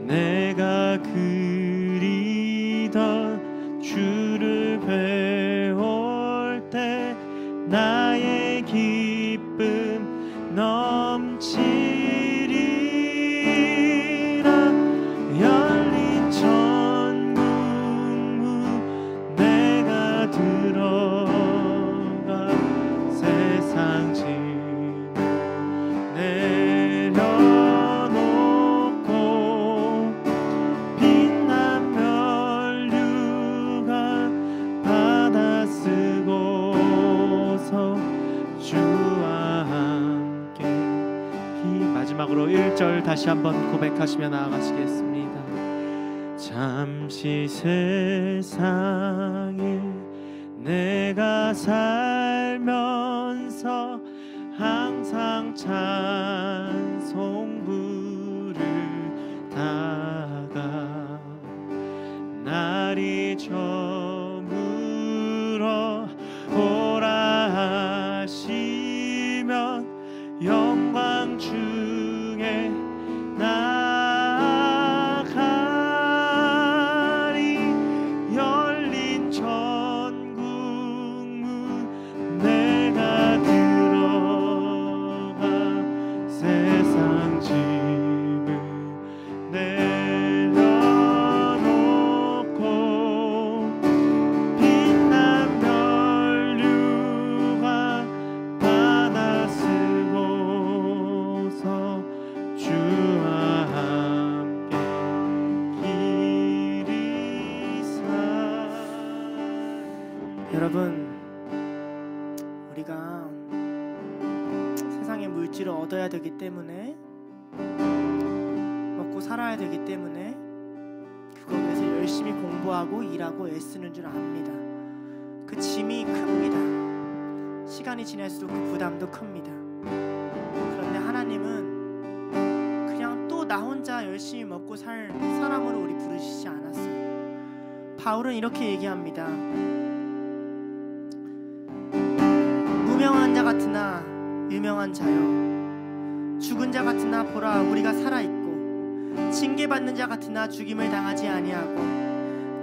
내가 그리던 주를 배울 때 나의 기쁨 넘치리라. 열린 천국문 내가 들어가 세상 짐을 내려놓고 빛난 면류관 받아 쓰고서 주와 함께 마지막으로 1절 다시 한번 고백하시며 나아가시겠습니다. 잠시 세상에 내가 살면서 항상 찬송 부르다가 날이 저물어 오라 하시면 영광 중에 나아가리. 열린 천국문 내가 들어가 세상 짐을 내려놓고 빛난 면류관 받아 쓰고서 주와 함께 길이 살. 여러분, 우리가 세상의 물질을 얻어야 되기 때문에, 먹고 살아야 되기 때문에 그거 위해서 열심히 공부하고 일하고 애쓰는 줄 압니다. 그 짐이 큽니다. 시간이 지날수록 그 부담도 큽니다. 그런데 하나님은 그냥 또 나 혼자 열심히 먹고 살 사람으로 우리 부르시지 않았어요. 바울은 이렇게 얘기합니다. 무명한 자 같으나 유명한 자요, 죽은 자 같으나 보라 우리가 살아있고, 징계받는 자 같으나 죽임을 당하지 아니하고,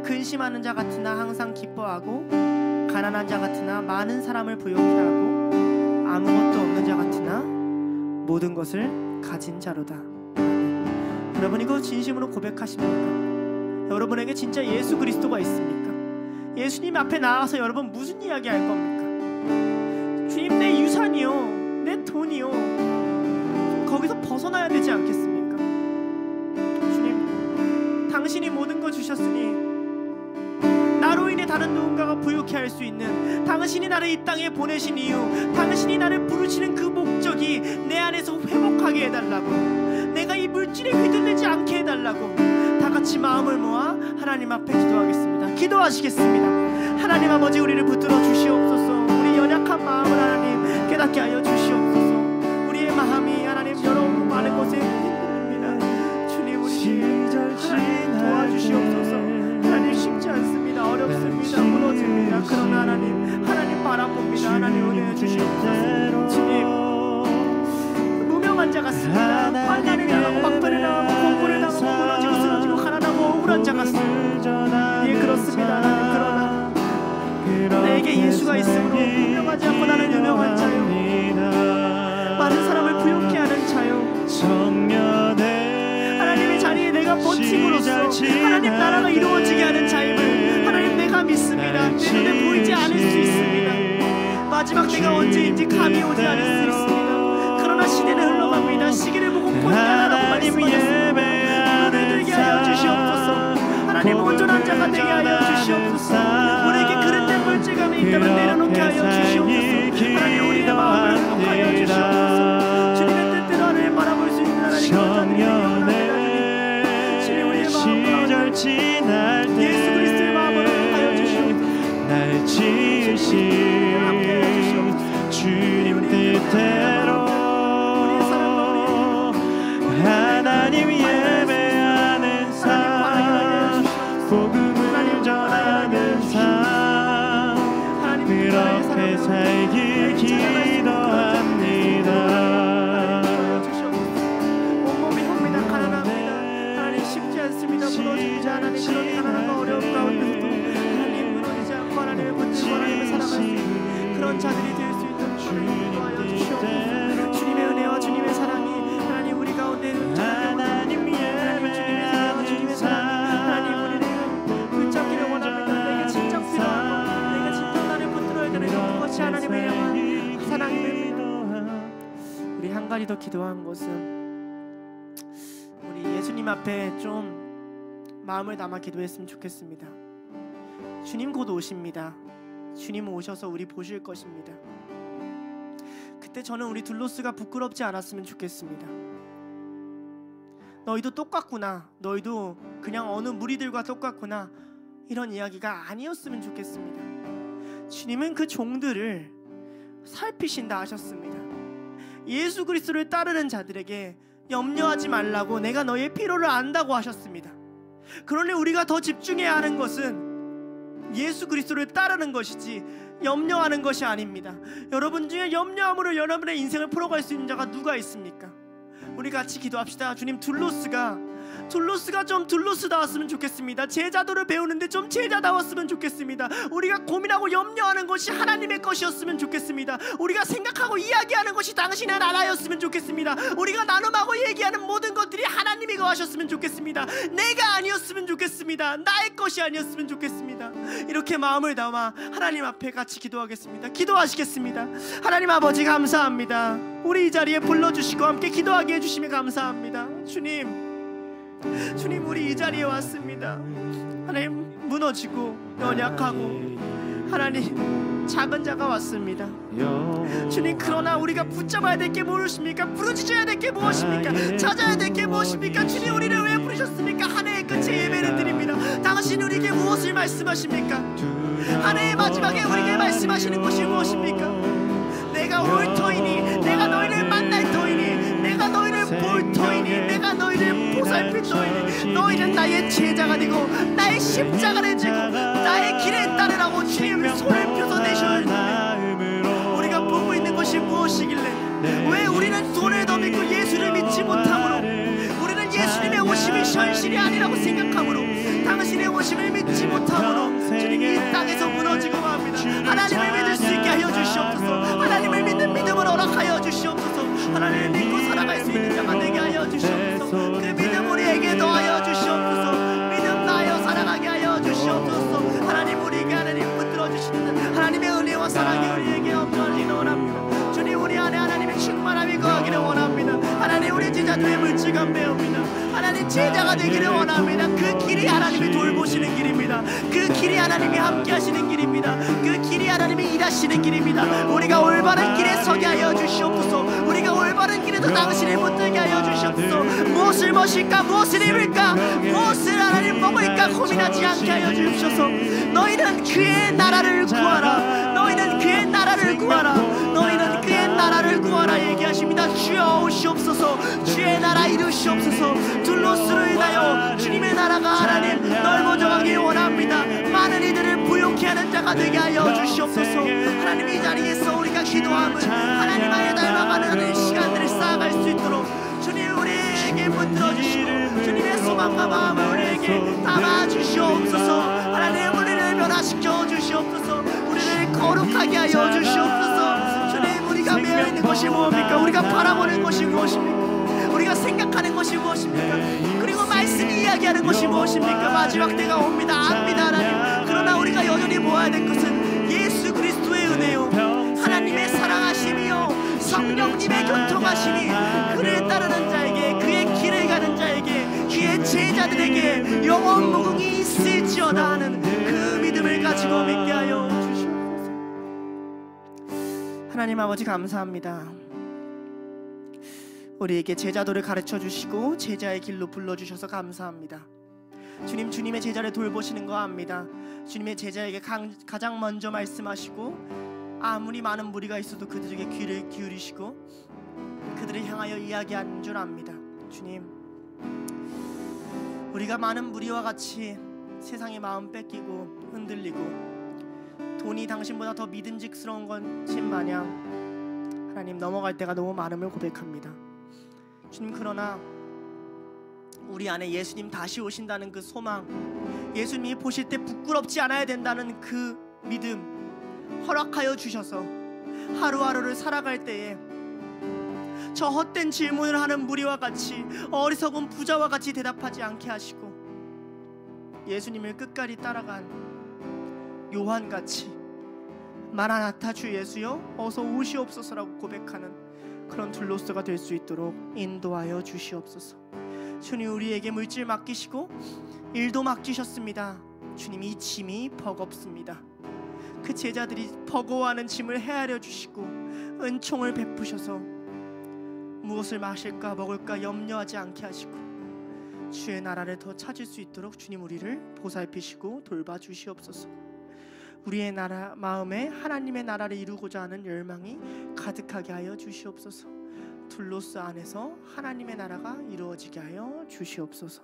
근심하는 자 같으나 항상 기뻐하고, 가난한 자 같으나 많은 사람을 부욕해 하고, 아무것도 없는 자 같으나 모든 것을 가진 자로다. 여러분, 이거 진심으로 고백하십니까? 여러분에게 진짜 예수 그리스도가 있습니까? 예수님 앞에 나와서 여러분 무슨 이야기 할 겁니까? 주님, 내 유산이요, 내 돈이요, 거기서 벗어나야 되지 않겠습니까? 주님, 당신이 모든 거 주셨으니 나로 인해 다른 누군가가 부욕해 할 수 있는, 당신이 나를 이 땅에 보내신 이유, 당신이 나를 부르시는 그 목적이 내 안에 안에서 회복하게 해달라고, 내가 이 물질에 휘둘리지 않게 해달라고 다 같이 마음을 모아 하나님 앞에 기도하겠습니다. 기도하시겠습니다. 하나님 아버지, 우리를 붙들어 주시옵소서. 우리 연약한 마음을 하나님 깨닫게 하여 주시옵소서. 우리의 마음이 하나님 여러 많은 곳에 흔들립니다. 주님, 우리 하나님 도와주시옵소서. 하나님 쉽지 않습니다. 어렵습니다. 무너집니다. 그러나 하나님 바라봅니다. 하나님 은혜 주시옵소서. 주님, 무명한 자 같습니다. 환난을 당하고 막판을 당하고 공고를 당하고 무너지고 쓰러지고 가난하고 억울한 자 같습니다. 예, 그렇습니다. 하나님, 그러나 내게 예수가 있으므로 무명하지 않고 나는 유명한 자요, 많은 사람을 부욕케 하는 자요, 하나님의 자리에 내가 버팀으로써 하나님 나라가 이루어지게 하는 자임을 하나님 내가 믿습니다. 내 눈에 보이지 않을 수 있습니다. 마지막 때가 언제인지 감이 오지 않을 수 있습니다. 그러나 시대는 흘러갑니다. 시기를 보고 포기하라고 말씀하셨습니다. 눈을 들게 하여 주시옵소서. 하나님, 온전한 자가 되게 하여 주시옵소서. 우리에게 그릇된 물질감이 있다면 내려놓게 하여 주시옵소서. 하나님, 우리의 마음을 회복하여 주시옵소서. 주님의 뜻대로 하나님 바라볼 수 있는 하나님 지날 때 예수 그리스도의 마음으로 하여 주시옵소서. 날 지으신 주님 뜻대로 하나님 예배하는 삶, 복음을 전하는 삶, 그렇게 살길 기도합니다. 온몸이 형미나 가난합니다. 하나님, 쉽지 않습니다. 무너지지 하나님, 그런 가난함과 어려움 가운데서도 하나님 무너지지 않고 하나님을 붙들고 하나님을 사랑할 수 있는 그런 자들이 될 수 있도록 주님 도와여 주시옵소서. 주님의 은혜와 주님의 사랑이 하나님 우리 가운데 하나님 예배하는 주님의 사랑, 하나님 우리를 붙잡기를 원합니다. 내게 진짜 필요하고 내가 진짜 나를 붙들어야 되는 그것이 하나님의 영원 사랑입니다. 우리 한 가지 더 기도한 것은 우리 예수님 앞에 좀 마음을 담아 기도했으면 좋겠습니다. 주님 곧 오십니다. 주님 오셔서 우리 보실 것입니다. 그때 저는 우리 둘로스가 부끄럽지 않았으면 좋겠습니다. 너희도 똑같구나, 너희도 그냥 어느 무리들과 똑같구나, 이런 이야기가 아니었으면 좋겠습니다. 주님은 그 종들을 살피신다 하셨습니다. 예수 그리스도를 따르는 자들에게 염려하지 말라고, 내가 너의 필요를 안다고 하셨습니다. 그러니 우리가 더 집중해야 하는 것은 예수 그리스도를 따르는 것이지 염려하는 것이 아닙니다. 여러분 중에 염려함으로 여러분의 인생을 풀어갈 수 있는 자가 누가 있습니까? 우리 같이 기도합시다. 주님, 둘로스가 좀 둘로스다웠으면 좋겠습니다. 제자도를 배우는데 좀 제자다웠으면 좋겠습니다. 우리가 고민하고 염려하는 것이 하나님의 것이었으면 좋겠습니다. 우리가 생각하고 이야기하는 것이 당신의 나라였으면 좋겠습니다. 우리가 나눔하고 얘기하는 모든 것들이 하나님이 거하셨으면 좋겠습니다. 내가 아니었으면 좋겠습니다. 나의 것이 아니었으면 좋겠습니다. 이렇게 마음을 담아 하나님 앞에 같이 기도하겠습니다. 기도하시겠습니다. 하나님 아버지, 감사합니다. 우리 이 자리에 불러주시고 함께 기도하게 해주시면 감사합니다. 주님, 우리 이 자리에 왔습니다. 하나님, 무너지고 연약하고 하나님 작은 자가 왔습니다. 주님, 그러나 우리가 붙잡아야 될 게 무엇입니까? 부르짖어야 될 게 무엇입니까? 찾아야 될 게 무엇입니까? 주님, 우리를 왜 부르셨습니까? 한 해의 끝에 예배를 드립니다. 당신 우리에게 무엇을 말씀하십니까? 한 해의 마지막에 우리에게 말씀하시는 것이 무엇입니까? 내가 올 터이니, 내가 너희를 만날 터이니, 내가 너희를 볼 터이니, 내가 너희를 보살필 터이니, 너희는 나의 제자가 되고 나의 십자가를 지고 나의 길에 따르라고 주님 손을 펴서 내셨는데, 우리가 보고 있는 것이 무엇이길래 왜 우리는 손을 더 믿고 예수를 믿지 못하므로, 우리는 예수님의 오심이 현실이 아니라고 생각하므로, 당신의 오심을 믿지 못하므로 주님 이 땅에서 무너지고 맙니다. 하나님을 믿을 수 있게 하여 주시옵소서. 하나님을 믿는 믿음을 허락하여 주시옵소서. 하나님을 믿고 살아갈 수 있는 자가 되게 하여 주시옵소서. 그 믿음 우리에게 더하여 주시옵소서. 믿음 나여 살아가게 하여 주시옵소서. 하나님, 우리에게 하나님 붙들어 주시는 하나님의 은혜와 사랑이 우리에게 엄청나기를 원합니다. 주님, 우리 안에 하나님의 충만함이 거하기를 원합니다. 하나님, 우리 제자들의 물질감 배웁니다. 하나님, 제자가 되기를 원합니다. 그 길이 하나님이 돌보시는 길입니다. 그 길이 하나님이 함께 하시는 길입니다. 그 길이 하나님이 일하시는 길입니다. 우리가 올바른 길에 서게 하여 주시옵소서. 우리가 올바른 길에 눈에서 당신을 붙들게 하여 주시옵소서. 무엇을 마실까, 무엇을 입을까, 무엇을 하나님 먹을까 고민하지 않게 하여 주옵소서. 너희는 그의 나라를 구하라. 너희는 그의 나라를 구하라. 너희는 그의 나라를 구하라 얘기하십니다. 주여 오시옵소서. 주의 나라 이루시옵소서. 둘로스로 인하여 주님의 나라가 하나님 넓어져가길 원합니다. 많은 이들을 부욕케 하는 자가 되게 하여 주시옵소서. 하나님 이 자리에서 우리가 기도함을 하나님의 닮아가는 하나님 시간들을 쌓아갈 수 있도록 주님 우리에게 붙들어 주시고 주님의 소망과 마음을 우리에게 담아 주시옵소서. 하나님 우리를 변화시켜 주시옵소서. 우리를 거룩하게 하여 주시옵소서. 주님 우리가 매여 있는 것이 무엇입니까? 우리가 바라보는 것이 무엇입니까? 우리가 생각하는 것이 무엇입니까? 그리고 말씀이 이야기하는 것이 무엇입니까? 마지막 때가 옵니다. 압니다 하나님. 그러나 우리가 여전히 모아야 될 것은 예수 그리스도의 은혜요, 하나님의 사랑하심이요, 성령님의 교통하심이 그를 따르는 자에게, 그의 길을 가는 자에게, 그의 제자들에게 영원 무궁이 있을지어다 하는 그 믿음을 가지고 믿게 하여 주시옵소서. 하나님 아버지 감사합니다. 우리에게 제자도를 가르쳐 주시고 제자의 길로 불러주셔서 감사합니다. 주님, 주님의 제자를 돌보시는 거 압니다. 주님의 제자에게 가장 먼저 말씀하시고 아무리 많은 무리가 있어도 그들에게 귀를 기울이시고 그들을 향하여 이야기하는 줄 압니다. 주님, 우리가 많은 무리와 같이 세상의 마음 뺏기고 흔들리고 돈이 당신보다 더 믿음직스러운 것인 마냥 하나님 넘어갈 때가 너무 많음을 고백합니다. 주님, 그러나 우리 안에 예수님 다시 오신다는 그 소망, 예수님이 보실 때 부끄럽지 않아야 된다는 그 믿음 허락하여 주셔서 하루하루를 살아갈 때에 저 헛된 질문을 하는 무리와 같이 어리석은 부자와 같이 대답하지 않게 하시고 예수님을 끝까지 따라간 요한같이 마라나타 주 예수여 어서 오시옵소서라고 고백하는 그런 둘로스가 될 수 있도록 인도하여 주시옵소서. 주님, 우리에게 물질 맡기시고 일도 맡기셨습니다. 주님, 이 짐이 버겁습니다. 그 제자들이 버거워하는 짐을 헤아려 주시고 은총을 베푸셔서 무엇을 마실까 먹을까 염려하지 않게 하시고 주의 나라를 더 찾을 수 있도록 주님 우리를 보살피시고 돌봐주시옵소서. 우리의 나라 마음에 하나님의 나라를 이루고자 하는 열망이 가득하게 하여 주시옵소서. 둘로스 안에서 하나님의 나라가 이루어지게 하여 주시옵소서.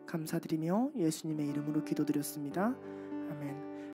감사드리며 예수님의 이름으로 기도드렸습니다. 아멘.